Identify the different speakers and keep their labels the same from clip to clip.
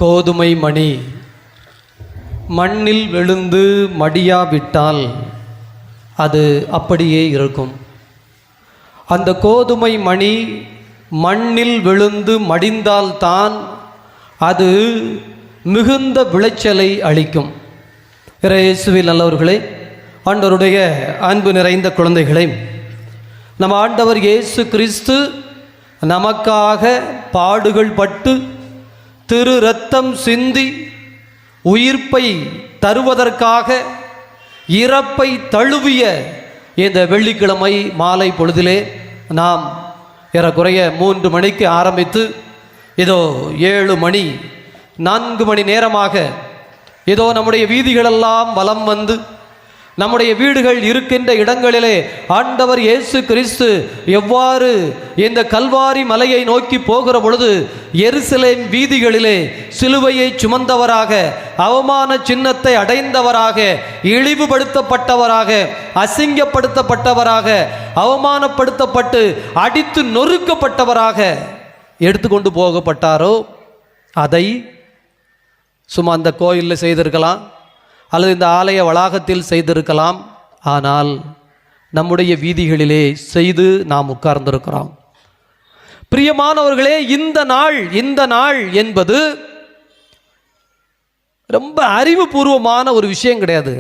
Speaker 1: கோதுமை மணி மண்ணில் விழுந்து மடியாவிட்டால் அது அப்படியே இருக்கும். அந்த கோதுமை மணி மண்ணில் விழுந்து மடிந்தால்தான் அது மிகுந்த விளைச்சலை அளிக்கும். இயேசுவில் நல்லவர்களே, ஆண்டவருடைய அன்பு நிறைந்த குழந்தைகளை, நம் ஆண்டவர் இயேசு கிறிஸ்து நமக்காக பாடுகள் பட்டு திரு இரத்தம் சிந்தி உயிர்ப்பை தருவதற்காக இறப்பை தழுவிய இந்த வெள்ளிக்கிழமை மாலை பொழுதிலே நாம் ஏறக்குறைய 3 மணிக்கு ஆரம்பித்து இதோ 7 மணி 4 மணி நேரமாக இதோ நம்முடைய வீதிகளெல்லாம் வலம் வந்து நம்முடைய வீடுகள் இருக்கின்ற இடங்களிலே ஆண்டவர் இயேசு கிறிஸ்து எவ்வாறு இந்த கல்வாரி மலையை நோக்கி போகிற பொழுது எருசலேம் வீதிகளிலே சிலுவையை சுமந்தவராக, அவமான சின்னத்தை அடைந்தவராக, இழிவுபடுத்தப்பட்டவராக, அசிங்கப்படுத்தப்பட்டவராக, அவமானப்படுத்தப்பட்டு அடித்து நொறுக்கப்பட்டவராக எடுத்துக்கொண்டு போகப்பட்டாரோ அதை சும்மா அந்த கோயிலில் செய்திருக்கலாம் அல்லது இந்த ஆலய வளாகத்தில் செய்திருக்கலாம். ஆனால் நம்முடைய வீதிகளிலே செய்து நாம் உட்கார்ந்திருக்கிறோம். பிரியமானவர்களே, இந்த நாள் என்பது ரொம்ப அறிவுபூர்வமான ஒரு விஷயம் கிடையாது.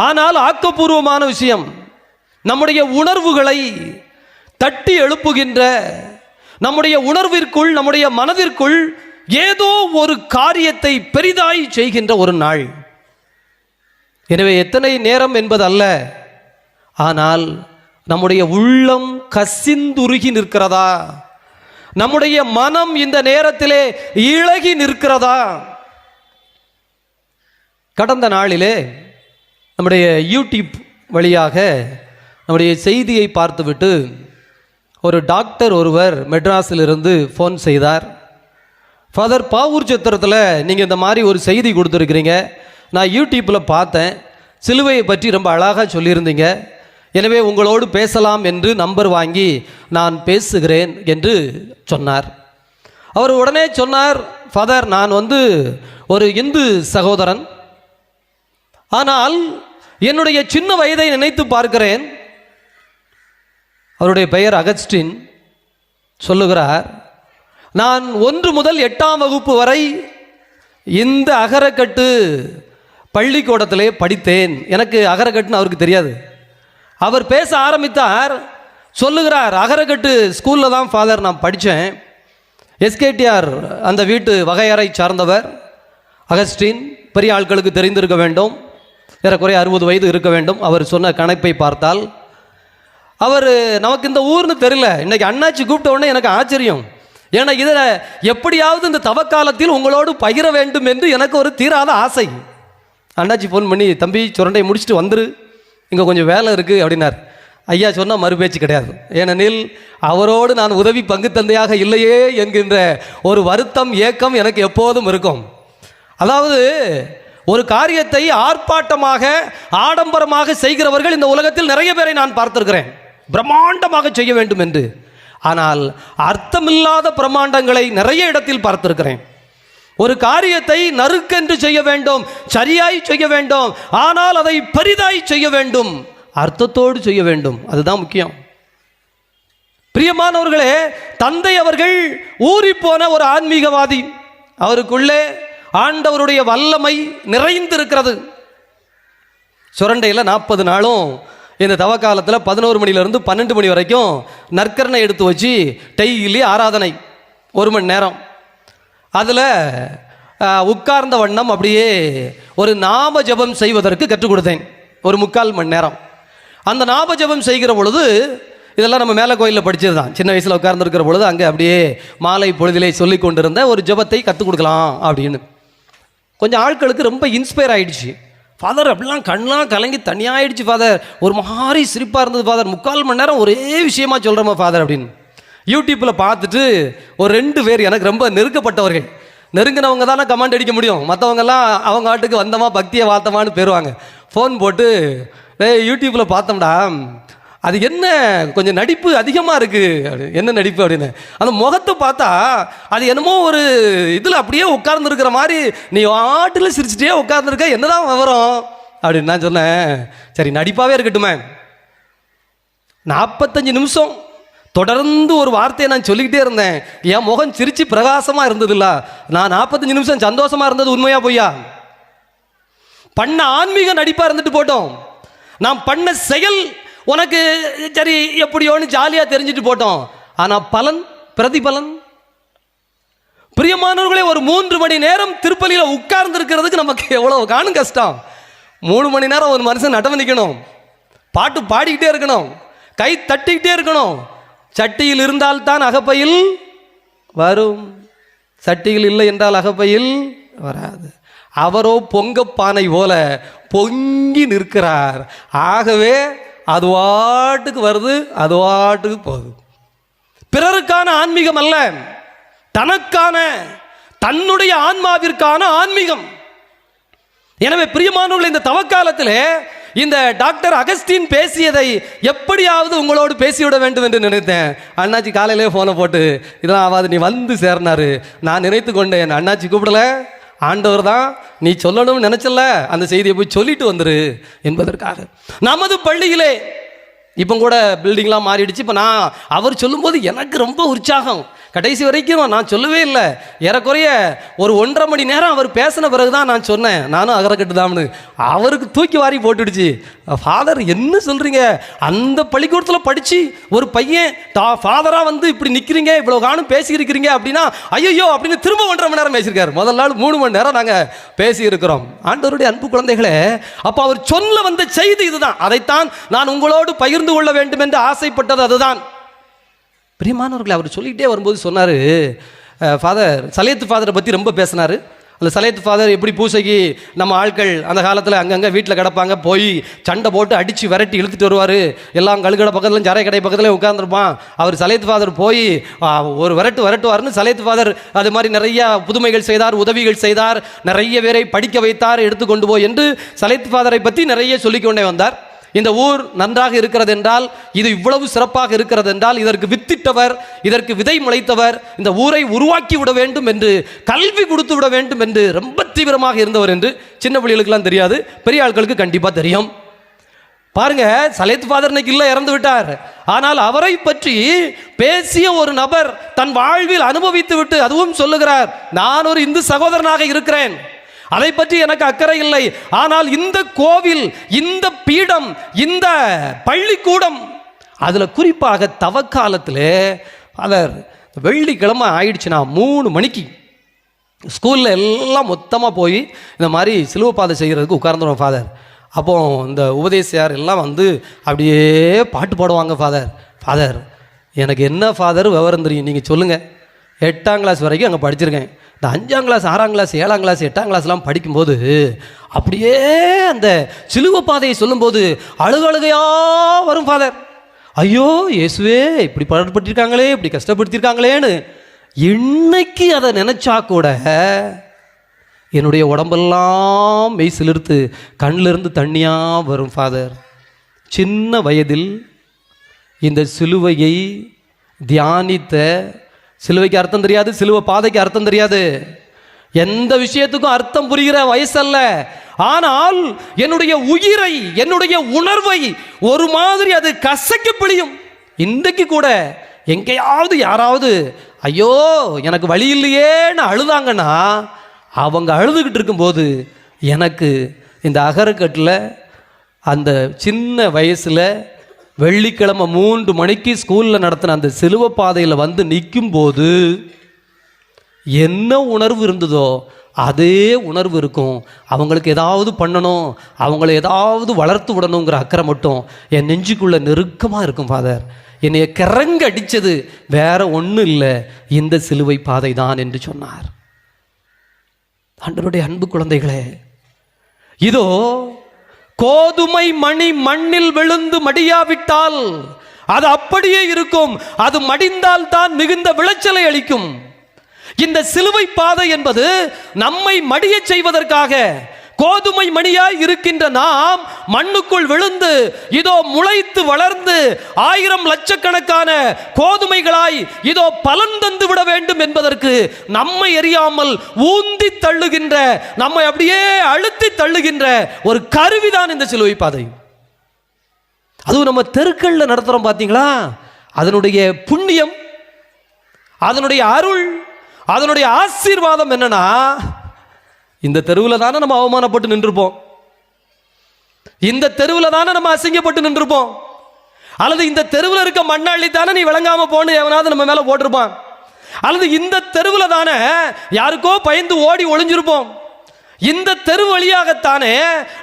Speaker 1: ஆனால் ஆக்கப்பூர்வமான விஷயம். நம்முடைய உணர்வுகளை தட்டி எழுப்புகின்ற, நம்முடைய உணர்விற்குள், நம்முடைய மனதிற்குள் ஏதோ ஒரு காரியத்தை பெரிதாய் செய்கின்ற ஒரு நாள். எனவே எத்தனை நேரம் என்பதல்ல, ஆனால் நம்முடைய உள்ளம் கசிந்துருகி நிற்கிறதா, நம்முடைய மனம் இந்த நேரத்திலே இளகி நிற்கிறதா. கடந்த நாளிலே நம்முடைய யூடியூப் வழியாக நம்முடைய செய்தியை பார்த்துவிட்டு ஒரு டாக்டர் ஒருவர் மெட்ராஸிலிருந்து ஃபோன் செய்தார். ஃபாதர், பாவூர் சத்திரத்தில் நீங்கள் இந்த மாதிரி ஒரு செய்தி கொடுத்துருக்கிறீங்க, நான் யூடியூப்பில் பார்த்தேன், சிலுவையை பற்றி ரொம்ப அழகாக சொல்லியிருந்தீங்க, எனவே உங்களோடு பேசலாம் என்று நம்பர் வாங்கி நான் பேசுகிறேன் என்று சொன்னார். அவர் உடனே சொன்னார், ஃபாதர், நான் ஒரு இந்து சகோதரன், ஆனால் என்னுடைய சின்ன வயதை நினைத்து பார்க்கிறேன். அவருடைய பெயர் அகஸ்டின். சொல்லுகிறார், நான் 1 முதல் 8ஆம் வகுப்பு வரை இந்த அகரக்கட்டு பள்ளிக்கூடத்திலே படித்தேன். எனக்கு அகரக்கட்டுன்னு அவருக்கு தெரியாது. அவர் பேச ஆரம்பித்தார். சொல்லுகிறார், அகரக்கட்டு ஸ்கூலில் தான் ஃபாதர் நான் படித்தேன். எஸ்கேடிஆர் அந்த வீட்டு வகையறை சார்ந்தவர் அகஸ்டின். பெரிய ஆட்களுக்கு தெரிந்திருக்க வேண்டும், ஏறக்குறைய 60 வயது இருக்க வேண்டும். அவர் சொன்ன கணப்பை பார்த்தால் அவர் நமக்கு இந்த ஊர்னு தெரியல. இன்னைக்கு அண்ணாச்சி கூப்பிட்ட உடனே எனக்கு ஆச்சரியம். ஏன்னா இதில் எப்படியாவது இந்த தவக்காலத்தில் உங்களோடு பகிர வேண்டும் என்று எனக்கு ஒரு தீராத ஆசை. அண்ணாச்சி ஃபோன் பண்ணி, தம்பி சுரண்டை முடிச்சுட்டு வந்துரு, இங்கே கொஞ்சம் வேலை இருக்குது அப்படின்னார். ஐயா சொன்னால் மறுபேச்சு கிடையாது. ஏனெனில் அவரோடு நான் உதவி பங்கு தந்தையாக இல்லையே என்கின்ற ஒரு வருத்தம், ஏக்கம் எனக்கு எப்போதும் இருக்கும். அதாவது ஒரு காரியத்தை ஆர்ப்பாட்டமாக ஆடம்பரமாக செய்கிறவர்கள் இந்த உலகத்தில் நிறைய பேரை நான் பார்த்திருக்கிறேன், பிரம்மாண்டமாக செய்ய வேண்டும் என்று. ஆனால் அர்த்தமில்லாத பிரமாண்டங்களை நிறைய இடத்தில் பார்த்திருக்கிறேன். ஒரு காரியத்தை நறுக்கென்று செய்ய வேண்டும், சரியாய் செய்ய வேண்டும், ஆனால் அதை பெரிதாய் செய்ய வேண்டும், அர்த்தத்தோடு செய்ய வேண்டும். அதுதான் முக்கியம். பிரியமானவர்களே, தந்தை அவர்கள் ஊறிப்போன ஒரு ஆன்மீகவாதி. அவருக்குள்ளே ஆண்டவருடைய வல்லமை நிறைந்திருக்கிறது. சுரண்டையில் 40 நாளும் இந்த தவக்காலத்தில் 11 மணிலிருந்து 12 மணி வரைக்கும் நற்கரணை எடுத்து வச்சு டெய்லி ஆராதனை 1 மணி நேரம். அதில் உட்கார்ந்த வண்ணம் அப்படியே ஒரு நாம ஜபம் செய்வதற்கு கற்றுக் கொடுத்தேன், ஒரு 3/4 மணி நேரம். அந்த நாம ஜபம் செய்கிற பொழுது, இதெல்லாம் நம்ம மேலே கோயிலில் படித்தது தான், சின்ன வயசில் உட்கார்ந்துருக்கிற பொழுது அங்கே அப்படியே மாலை பொழுதிலே சொல்லி கொண்டிருந்த ஒரு ஜபத்தை கற்றுக் கொடுக்கலாம் அப்படின்னு. கொஞ்சம் ஆட்களுக்கு ரொம்ப இன்ஸ்பயர் ஆகிடுச்சு. ஃபாதர் அப்படிலாம் கண்ணெலாம் கலங்கி தனியாகிடுச்சு ஃபாதர், ஒரு மாதிரி சிரிப்பாக இருந்தது ஃபாதர், 3/4 மணி நேரம் ஒரே விஷயமா சொல்கிறோமா ஃபாதர் அப்படின்னு. யூடியூப்பில் பார்த்துட்டு ஒரு 2 பேர் எனக்கு ரொம்ப நெருக்கப்பட்டவர்கள், நெருங்கினவங்க தானே கமெண்ட் அடிக்க முடியும், மற்றவங்கெல்லாம் அவங்க ஆட்டுக்கு வந்தமா பக்தியை வாழ்த்தமான்னு போயிடுவாங்க. ஃபோன் போட்டு, யூடியூப்பில் பார்த்தோம்டா, அது என்ன கொஞ்சம் நடிப்பு அதிகமாக இருக்குது, என்ன நடிப்பு அப்படின்னு அந்த முகத்தை பார்த்தா அது என்னமோ ஒரு இதில் அப்படியே உட்கார்ந்துருக்கிற மாதிரி, நீ ஆட்டில் சிரிச்சிட்டே உட்கார்ந்துருக்க, என்னதான் விவரம் அப்படின்னு நான் சொன்னேன். சரி நடிப்பாகவே இருக்கட்டுமே. 45 நிமிஷம் தொடர்ந்து ஒரு வார்த்தையை நான் சொல்லிக்கிட்டே இருந்தேன். என் முகம் சிரிச்சு பிரகாசமாக இருந்ததில்ல. நான் 45 நிமிஷம் சந்தோஷமாக இருந்தது உண்மையா பொய்யா? பண்ண ஆன்மீக நடிப்பாக இருந்துட்டு போட்டோம், நான் பண்ண செயல் உனக்கு சரி எப்படியோன்னு ஜாலியாக தெரிஞ்சுட்டு போட்டோம். ஆனால் பலன், பிரதிபலன், பிரியமானவர்களே, ஒரு 3 மணி நேரம் திருப்பலியில் உட்கார்ந்து இருக்கிறதுக்கு நமக்கு எவ்வளோ காணும் கஷ்டம். 3 மணி நேரம் ஒரு மனுஷன் நடவு நிற்கணும், பாட்டு பாடிக்கிட்டே இருக்கணும், கை தட்டிக்கிட்டே இருக்கணும். சட்டியில் இருந்தால்தான் அகப்பையில் வரும், சட்டியில் இல்லை என்றால் அகப்பையில் வராது. அவரோ பொங்கப்பானை போல பொங்கி நிற்கிறார். ஆகவே அது வாட்டுக்கு வருது, அது வாட்டுக்கு போகுது. பிறருக்கான ஆன்மீகம் அல்ல, தனக்கான, தன்னுடைய ஆன்மாவிற்கான ஆன்மீகம். எனவே பிரியமானவர்கள், இந்த தவக்காலத்திலே இந்த டாக்டர் அகஸ்டின் பேசியதை எப்படியாவது உங்களோடு பேசிவிட வேண்டும் என்று நினைத்தேன். அண்ணாச்சி காலையிலே ஃபோனை போட்டு இதெல்லாம் ஆகாது, நீ வந்து சேர்னாரு. நான் நினைத்து கொண்டேன், அண்ணாச்சி கூப்பிடல, ஆண்டவர் தான் நீ சொல்லணும்னு நினைச்சல, அந்த செய்தியை போய் சொல்லிட்டு வந்துரு என்பதற்காக. நமது பள்ளியிலே இப்போ கூட பில்டிங்லாம் மாறிடுச்சு. இப்போ நான் அவர் சொல்லும்போது எனக்கு ரொம்ப உற்சாகம். கடைசி வரைக்கும் நான் சொல்லவே இல்லை. ஏறக்குறைய ஒரு 1.5 மணி நேரம் அவர் பேசின பிறகு தான் நான் சொன்னேன், நானும் அகரக்கட்டு தாம்னு. அவருக்கு தூக்கி வாரி போட்டுடுச்சு. ஃபாதர் என்ன சொல்கிறீங்க, அந்த பள்ளிக்கூடத்தில் படித்து ஒரு பையன் ஃபாதராக வந்து இப்படி நிற்கிறீங்க, இவ்வளோ காணும் பேசியிருக்கிறீங்க அப்படின்னா ஐயோ அப்படின்னு திரும்ப 1.5 மணி நேரம் பேசியிருக்காரு. முதல் நாள் 3 மணி நேரம் நாங்கள் பேசியிருக்கிறோம். ஆண்டவருடைய அன்பு குழந்தைகளே, அப்போ அவர் சொல்ல வந்த செய்தி இதுதான். அதைத்தான் நான் உங்களோடு பகிர்ந்து கொள்ள வேண்டும் என்று ஆசைப்பட்டது அதுதான். பிரியமானவர்களை, அவர் சொல்லிக்கிட்டே வரும்போது சொன்னார், ஃபாதர் சலேத்து ஃபாதரை பற்றி ரொம்ப பேசினார். அந்த சலேத்து ஃபாதர் எப்படி பூசைக்கு நம்ம ஆட்கள் அந்த காலத்தில் அங்கங்கே வீட்டில் கிடப்பாங்க, போய் சண்டை போட்டு அடித்து விரட்டி இழுத்துட்டு வருவார். எல்லாம் கழுகடை பக்கத்தில் சாரை கடை பக்கத்தில் உட்காந்துருப்பான். அவர் சலேத்து ஃபாதர் போய் ஒரு விரட்டுவார்னு சலேத்து ஃபாதர் அது மாதிரி நிறைய புதுமைகள் செய்தார், உதவிகள் செய்தார், நிறைய பேரை படிக்க வைத்தார், எடுத்துக்கொண்டு போய் என்று சலேத்து ஃபாதரை பற்றி நிறைய சொல்லிக்கொண்டே வந்தார். இந்த ஊர் நன்றாக இருக்கிறது என்றால், இது இவ்வளவு சிறப்பாக இருக்கிறது என்றால், இதற்கு வித்திட்டவர், இதற்கு விதை முளைத்தவர், இந்த ஊரை உருவாக்கி விட வேண்டும் என்று, கல்வி கொடுத்து விட வேண்டும் என்று ரொம்ப தீவிரமாக இருந்தவர் என்று சின்ன பிள்ளைகளுக்கெல்லாம் தெரியாது, பெரிய ஆட்களுக்கு கண்டிப்பாக தெரியும். பாருங்க, சலேத் ஃபாதர் இன்னைக்கு இல்லை, இறந்து விட்டார். ஆனால் அவரை பற்றி பேசிய ஒரு நபர் தன் வாழ்வில் அனுபவித்து விட்டு அதுவும் சொல்லுகிறார், நான் ஒரு இந்து சகோதரனாக இருக்கிறேன், அதை பற்றி எனக்கு அக்கறை இல்லை. ஆனால் இந்த கோவில், இந்த பீடம், இந்த பள்ளிக்கூடம், அதில் குறிப்பாக தவக்காலத்தில் ஃபாதர் வெள்ளிக்கிழமை ஆயிடுச்சுன்னா 3 மணிக்கு ஸ்கூலில் எல்லாம் மொத்தமாக போய் இந்த மாதிரி சிலுவை பாதை செய்கிறதுக்கு உட்கார்ந்துருவோம் ஃபாதர். அப்போ இந்த உபதேசியார் எல்லாம் வந்து அப்படியே பாட்டு பாடுவாங்க. ஃபாதர் எனக்கு என்ன ஃபாதர் விவரம் தெரியும், நீங்கள் சொல்லுங்கள். 8ஆம் கிளாஸ் வரைக்கும் அங்கே படிச்சிருக்கேன். இந்த 5ஆம் கிளாஸ் 6ஆம் கிளாஸ் 7ஆம் கிளாஸ் 8ஆம் கிளாஸ்லாம் படிக்கும்போது அப்படியே அந்த சிலுவை பாதையை சொல்லும்போது அழுகையா வரும் ஃபாதர். ஐயோ இயேசுவே, இப்படி பாடுபட்டிருக்காங்களே, இப்படி கஷ்டப்படுத்திருக்காங்களேன்னு. இன்னைக்கு அதை நினைச்சா கூட என்னுடைய உடம்பெல்லாம் மெய் சிலிர்த்து கண்ணிலிருந்து தண்ணியாக வரும் ஃபாதர். சின்ன வயதில் இந்த சிலுவையை தியானித்த, சிலுவைக்கு அர்த்தம் தெரியாது, சிலுவை பாதைக்கு அர்த்தம் தெரியாது, எந்த விஷயத்துக்கும் அர்த்தம் புரிகிற வயசல்ல. ஆனால் என்னுடைய உயிரை, என்னுடைய உணர்வை ஒரு மாதிரி அது கசக்கி பிழியும். இன்றைக்கு கூட எங்கேயாவது யாராவது ஐயோ எனக்கு வழி இல்லையேன்னு அழுதாங்கன்னா, அவங்க அழுதுகிட்டு இருக்கும்போது எனக்கு இந்த அகரக்கட்டில் அந்த சின்ன வயசில் வெள்ளிக்கிழமை 3 மணிக்கு ஸ்கூலில் நடத்தின அந்த சிலுவை பாதையில் வந்து நிற்கும்போது என்ன உணர்வு இருந்ததோ அதே உணர்வு இருக்கும். அவங்களுக்கு ஏதாவது பண்ணணும், அவங்கள ஏதாவது வளர்த்து விடணுங்கிற அக்கறை மட்டும் என் நெஞ்சுக்குள்ளே நெருக்கமாக இருக்கும். ஃபாதர் என்னைய கிறங்க அடித்தது வேற ஒன்றும் இல்லை, இந்த சிலுவை பாதை தான் என்று சொன்னார். ஆண்டவருடைய அன்பு குழந்தைகளே, இதோ கோதுமை மணி மண்ணில் விழுந்து மடியாவிட்டால் அது அப்படியே இருக்கும், அது மடிந்தால் தான் மிகுந்த விளைச்சலை அளிக்கும். இந்த சிலுவை பாதை என்பது நம்மை மடிய செய்வதற்காக, கோதுமை மணியாய் இருக்கின்ற நாம் மண்ணுக்குள் விழுந்து இதோ முளைத்து வளர்ந்து 1000 லட்சக்கணக்கான கோதுமைகளாய் இதோ பலன் தந்து விட வேண்டும் என்பதற்கு நம்மை எறியாமல் ஊந்தி தள்ளுகின்ற, நம்மை அப்படியே அழுத்தி தள்ளுகின்ற ஒரு கருவிதான் இந்த சிலுவை பாதை. அதுவும் நம்ம தெருக்கள்ல நடத்துறோம் பார்த்தீங்களா, அதனுடைய புண்ணியம், அதனுடைய அருள், அதனுடைய ஆசீர்வாதம் என்னன்னா, இந்த தெருவில் தானே நம்ம அவமானப்பட்டு நின்றுப்போம், இந்த தெருவில் தானே நம்ம அசிங்கப்பட்டு நின்றுப்போம், அல்லது இந்த தெருவில் இருக்க மண்ணாளி தானே நீ விளங்காம போன்னு எவனாவது நம்ம மேல போட்டிருப்பான், அல்லது இந்த தெருவில் தானே யாருக்கோ பயந்து ஓடி ஒளிஞ்சிருப்போம், இந்த தெரு வழியாகத்தானே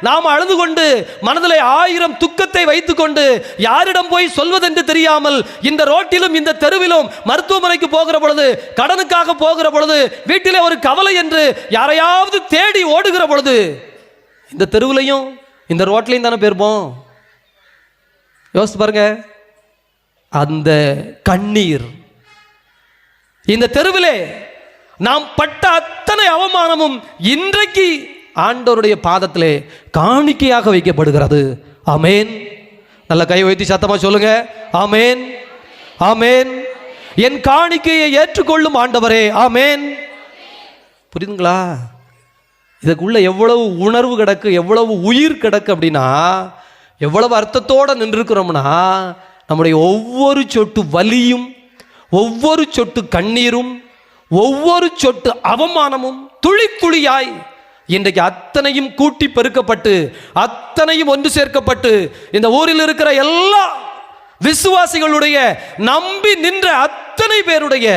Speaker 1: நாம் அழுது கொண்டு மனதிலே 1000 துக்கத்தை வைத்துக்கொண்டு யாரிடம் போய் சொல்வதென்று தெரியாமல் இந்த ரோட்டிலும் இந்த தெருவிலும் மருத்துவமனைக்கு போகிற பொழுது, கடனுக்காக போகிற பொழுது, வீட்டிலே ஒரு கவலை என்று யாரையாவது தேடி ஓடுகிற பொழுது இந்த தெருவிலையும் இந்த ரோட்லையும் தானே போயிருப்போம். யோசித்து பாருங்க, அந்த கண்ணீர், இந்த தெருவிலே நாம் பட்ட அத்தனை அவமானமும் இன்றைக்கு ஆண்டவருடைய பாதத்திலே காணிக்கையாக வைக்கப்படுகிறது. ஆமேன். நல்ல கை வைத்து சத்தமா சொல்லுங்க, ஆமேன், ஆமேன். என் காணிக்கையை ஏற்றுக்கொள்ளும் ஆண்டவரே, ஆமேன். புரியுதுங்களா? இதுக்குள்ள எவ்வளவு உணர்வு கிடக்கு, எவ்வளவு உயிர் கிடக்கு அப்படின்னா, எவ்வளவு அர்த்தத்தோடு நின்றுக்கிறோம்னா, நம்முடைய ஒவ்வொரு சொட்டு வலியும், ஒவ்வொரு சொட்டு கண்ணீரும், ஒவ்வொரு சொட்டு அவமானமும் துளி துளியாய் இன்றைக்கு அத்தனையும் கூட்டி பெருக்கப்பட்டு, அத்தனையும் ஒன்று சேர்க்கப்பட்டு, இந்த ஊரில் இருக்கிற எல்லா விசுவாசிகளுடைய நம்பி நின்ற அத்தனை பேருடைய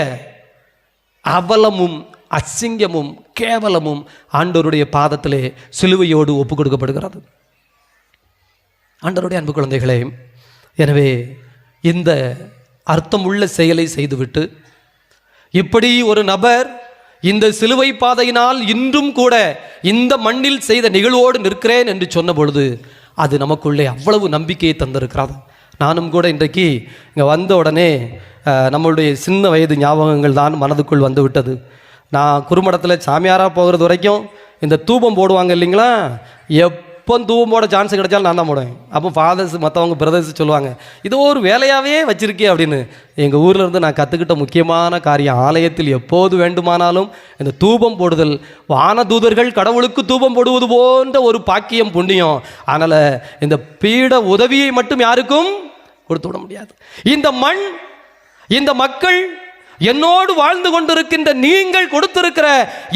Speaker 1: அவலமும் அசிங்கமும் கேவலமும் ஆண்டவருடைய பாதத்திலே சிலுவையோடு ஒப்பு கொடுக்கப்படுகிறது. ஆண்டவருடைய அன்பு குழந்தைகளே, எனவே இந்த அர்த்தமுள்ள செயலை செய்துவிட்டு இப்படி ஒரு நபர் இந்த சிலுவை பாதையினால் இன்றும் கூட இந்த மண்ணில் செய்த நிகழ்வோடு நிற்கிறேன் என்று சொன்ன பொழுது அது நமக்குள்ளே அவ்வளவு நம்பிக்கையை தந்திருக்கிறது. நானும் கூட இன்றைக்கு இங்கே வந்த உடனே நம்மளுடைய சின்ன வயது ஞாபகங்கள் தான் மனதுக்குள் வந்து விட்டது. நான் குறுமடத்தில் சாமியாராக போகிறது வரைக்கும் இந்த தூபம் போடுவாங்க இல்லைங்களா, எப்போ தூபம் போட சான்ஸ் கிடைச்சாலும் நான் தான் போடுவேன். அப்போ ஃபாதர்ஸ் மற்றவங்க பிரதர்ஸ் சொல்லுவாங்க, இது ஒரு வேலையாகவே வச்சிருக்கே அப்படின்னு. எங்கள் ஊரில் இருந்து நான் கற்றுக்கிட்ட முக்கியமான காரியம், ஆலயத்தில் எப்போது வேண்டுமானாலும் இந்த தூபம் போடுதல், வானதூதர்கள் கடவுளுக்கு தூபம் போடுவது போன்ற ஒரு பாக்கியம், புண்ணியம். அதனால் இந்த பீட உதவியை மட்டும் யாருக்கும் கொடுத்து விட முடியாது. இந்த மண், இந்த மக்கள், என்னோடு வாழ்ந்து கொண்டிருக்கின்ற நீங்கள் கொடுத்திருக்கிற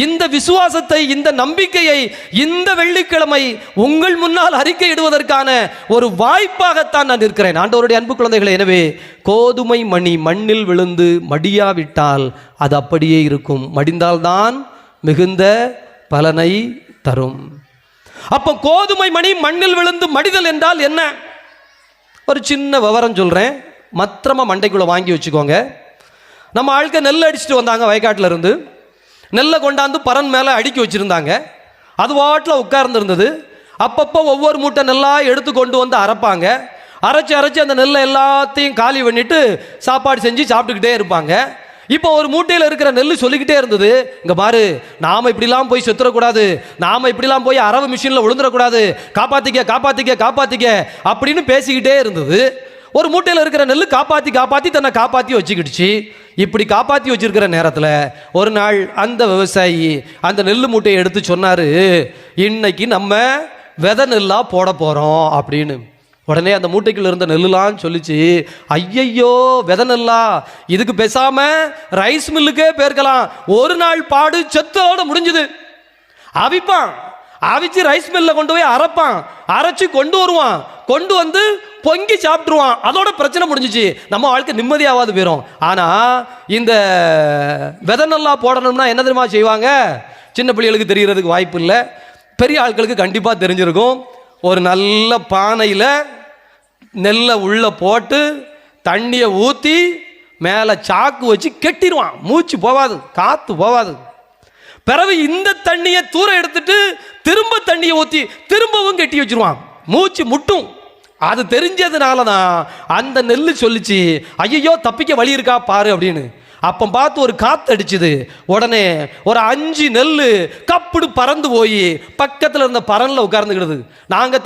Speaker 1: இந்த விசுவாசத்தை, இந்த நம்பிக்கையை இந்த வெள்ளிக்கிழமை உங்கள் முன்னால் அறிக்கையிடுவதற்கான ஒரு வாய்ப்பாகத்தான் நான் இருக்கிறேன். ஆண்டவருடைய அன்பு குழந்தைகளை, எனவே கோதுமை மணி மண்ணில் விழுந்து மடியாவிட்டால் அது அப்படியே இருக்கும், மடிந்தால்தான் மிகுந்த பலனை தரும். அப்போ கோதுமை மணி மண்ணில் விழுந்து மடிதல் என்றால் என்ன? ஒரு சின்ன விவரம் சொல்றேன், மத்திரமா மண்டைக்குள்ள வாங்கி வச்சுக்கோங்க. நம்ம ஆட்கள் நெல் அடிச்சுட்டு வந்தாங்க, வயக்காட்டில் இருந்து நெல்லை கொண்டாந்து பரன் மேலே அடுக்கி வச்சுருந்தாங்க. அது வாட்டில் உட்கார்ந்துருந்தது. அப்பப்போ ஒவ்வொரு மூட்டை நெல்லாக எடுத்து கொண்டு வந்து அரைப்பாங்க. அரைச்சி அந்த நெல்லை எல்லாத்தையும் காலி பண்ணிட்டு சாப்பாடு செஞ்சு சாப்பிட்டுக்கிட்டே இருப்பாங்க. இப்போ ஒரு மூட்டையில் இருக்கிற நெல் சொல்லிக்கிட்டே இருந்தது, இங்கே பாரு, நாம் இப்படிலாம் போய் செத்துறக்கூடாது, நாம் இப்படிலாம் போய் அரவு மிஷினில் விழுந்துடக்கூடாது, காப்பாற்றிக்க காப்பாற்றிக்க காப்பாற்றிக்க அப்படின்னு பேசிக்கிட்டே இருந்தது. ஒரு மூட்டையில் இருக்கிற நெல் காப்பாற்றி தன்னை காப்பாற்றி வச்சுக்கிடுச்சு. இப்படி காப்பாற்றி வச்சிருக்கிற நேரத்தில் ஒரு நாள் அந்த விவசாயி அந்த நெல் மூட்டையை எடுத்து சொன்னார், இன்னைக்கு நம்ம விதை நெல்லாக போட போகிறோம் அப்படின்னு. உடனே அந்த மூட்டைக்குள்ள இருந்த நெல்லுலாம் சொல்லிச்சு, ஐயையோ விதை நெல்லா, இதுக்கு பேசாம ரைஸ் மில்லுக்கே போயிருக்கலாம், ஒரு நாள் பாடு செத்தோட முடிஞ்சுது. அவிப்பான், அவிச்சு ரைஸ் மில்ல கொண்டு போய் அரைப்பான், அரைச்சு கொண்டு வருவான், கொண்டு வந்து பொங்கி சாப்பிட்டுருவான், அதோட பிரச்சனை முடிஞ்சிச்சு, நம்ம வாழ்க்கை நிம்மதியாவது போயிடும். ஆனா இந்த விதை நல்லா போடணும்னா என்ன தெரியுமா செய்வாங்க? சின்ன பிள்ளைகளுக்கு தெரியறதுக்கு வாய்ப்பு இல்லை, பெரிய ஆட்களுக்கு கண்டிப்பா தெரிஞ்சிருக்கும். ஒரு நல்ல பானையில நெல்லை உள்ள போட்டு தண்ணியை ஊற்றி மேலே சாக்கு வச்சு கெட்டிடுவான், மூச்சு போவாது, காத்து போவாது. பிறகு இந்த தண்ணியை தூர எடுத்துட்டு திரும்ப தண்ணியை ஊற்றி திரும்பவும் கெட்டி வச்சிருவான், மூச்சு முட்டும். அது தெரிஞ்சதுனால தான் அந்த நெல் சொல்லிச்சு, ஐயோ தப்பிக்க வழி இருக்கா பாரு அப்படின்னு. அப்போ பார்த்து ஒரு காற்று அடிச்சுது. உடனே ஒரு 5 நெல் கப்புடு பறந்து போய் பக்கத்தில் இருந்த பரனில் உட்கார்ந்துக்கிடுது. நாங்கள்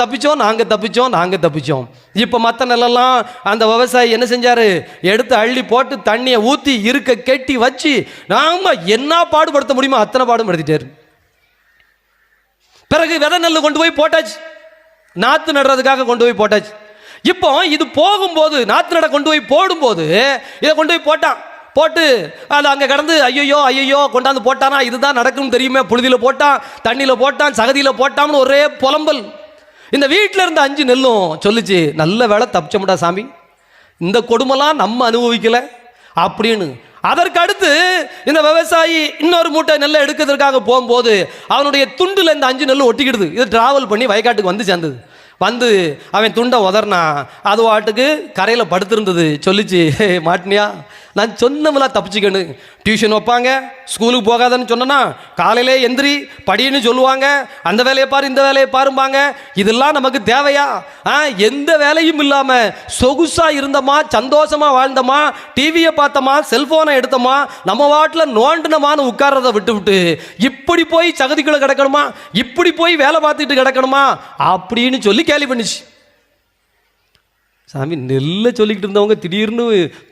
Speaker 1: தப்பிச்சோம். இப்போ மற்ற நெல்லெல்லாம் அந்த விவசாயி என்ன செஞ்சார்? எடுத்து அள்ளி போட்டு தண்ணியை ஊற்றி இருக்க கெட்டி வச்சு நாம் என்ன பாடுபடுத்த முடியுமோ அத்தனை பாடுபடுத்திட்டார். பிறகு விதை நெல் கொண்டு போய் போட்டாச்சு, நாற்று நடுறதுக்காக கொண்டு போய் போட்டாச்சு. இப்போ இது போகும்போது நாற்று நட கொண்டு போய் போடும்போது இதை கொண்டு போய் போட்டு அது அங்கே கடந்து ஐயோ கொண்டாந்து போட்டானா, இதுதான் நடக்கும் தெரியுமே, புழுதியில் போட்டான், தண்ணியில் போட்டான், சகதியில் போட்டான்னு ஒரே புலம்பல். இந்த வீட்டில் இருந்த 5 நெல்லும் சொல்லிச்சு, நல்ல வேலை தப்பிச்சோம்டா சாமி, இந்த கொடுமைலாம் நம்ம அனுபவிக்கல அப்படின்னு. அதற்கு அடுத்து இந்த விவசாயி இன்னொரு மூட்டை நெல்லை எடுக்கிறதுக்காக போகும்போது அவனுடைய துண்டில் இந்த 5 நெல் ஒட்டிக்கிடுது. இது டிராவல் பண்ணி வயக்காட்டுக்கு வந்து சேர்ந்தது. வந்து அவன் துண்டை உதறினா அது வாட்டுக்கு கரையில் படுத்திருந்தது. சொல்லிச்சு, மாட்டினியா, நான் சொன்னமெல்லாம் தப்பிச்சுக்கணும். டியூஷன் வைப்பாங்க, ஸ்கூலுக்கு போகாதன்னு சொன்னா காலையிலே எந்திரி படின்னு சொல்லுவாங்க, அந்த வேலையை பாரு இந்த வேலையை பாரும்பாங்க. இதெல்லாம் நமக்கு தேவையா? எந்த வேலையும் இல்லாமல் சொகுசாக இருந்தோமா, சந்தோஷமாக வாழ்ந்தோமா, டிவியை பார்த்தோமா, செல்ஃபோனை எடுத்தோமா, நம்ம வாட்டில் நோண்டினமான்னு உட்கார்றதை விட்டு இப்படி போய் சகதிக்குள்ளே கிடக்கணுமா, இப்படி போய் வேலை பார்த்துக்கிட்டு கிடக்கணுமா அப்படின்னு சொல்லி கேலி பண்ணிச்சு. சாமி, நெல்லை சொல்லிக்கிட்டு இருந்தவங்க திடீர்னு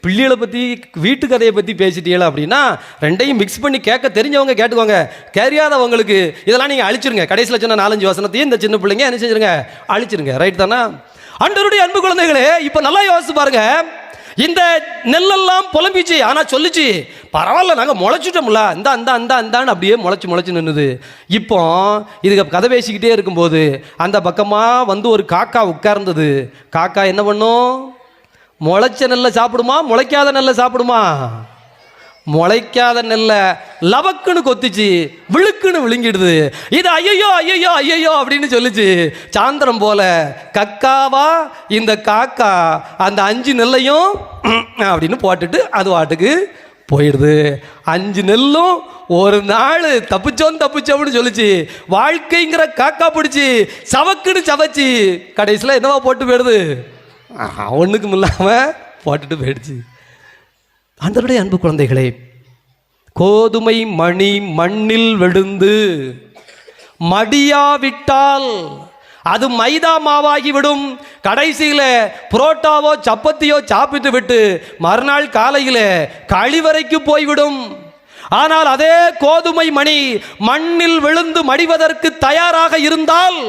Speaker 1: பிள்ளைகளை பற்றி வீட்டு கதையை பற்றி பேசிட்டீங்களா அப்படின்னா ரெண்டையும் மிக்ஸ் பண்ணி கேட்க தெரிஞ்சவங்க கேட்டுக்கோங்க, தெரியாதவங்களுக்கு இதெல்லாம் நீங்கள் அழிச்சிருங்க. கடைசியில் சொன்ன 4-5 வசனத்தையும் இந்த சின்ன பிள்ளைங்க என்ன செஞ்சிருங்க, அழிச்சிருங்க. ரைட் தானா? ஆண்டவருடைய அன்பு குழந்தைகளே, இப்போ நல்லா யோசிச்சு பாருங்க. இந்த நெல்லெல்லாம் புலம்பிச்சு, ஆனால் சொல்லிச்சு, பரவாயில்ல நாங்கள் முளைச்சிட்டோம்ல, இந்தான்னு அப்படியே முளைச்சு நின்றுது. இப்போ இதுக்கு கதை பேசிக்கிட்டே இருக்கும்போது அந்த பக்கமாக வந்து ஒரு காக்கா உட்கார்ந்தது. காக்கா என்ன பண்ணும்? முளைச்ச நெல்லை சாப்பிடுமா, முளைக்காத நெல்லை சாப்பிடுமா? முளைக்காத நெல்லை லபக்குன்னு கொத்திச்சு, விழுக்குன்னு விழுங்கிடுது. இது ஐயோ அப்படின்னு சொல்லிச்சு. சாந்திரம் போல கக்காவா இந்த காக்கா அந்த 5 நெல்லையும் அப்படின்னு போட்டுட்டு அது வாட்டுக்கு போயிடுது. 5 நெல்லும் ஒரு நாள் தப்பிச்சோம்னு சொல்லிச்சு. வாழ்க்கைங்கிற காக்கா பிடிச்சி சவக்குன்னு சவச்சு கடைசியில் என்னவா போட்டு போயிடுது? ஒன்றுக்கும் இல்லாமல் போட்டுட்டு போயிடுச்சு. ஆண்டவருடைய அன்பு குழந்தைகளே, கோதுமை மணி மண்ணில் விழுந்து மடியாவிட்டால் அது மைதா மாவாகிவிடும். கடைசியில் புரோட்டாவோ சப்பத்தியோ சாப்பிட்டு விட்டு மறுநாள் காலையில் கழிவறைக்கு போய்விடும். ஆனால் அதே கோதுமை மணி மண்ணில் விழுந்து மடிவதற்கு தயாராக இருந்தால்,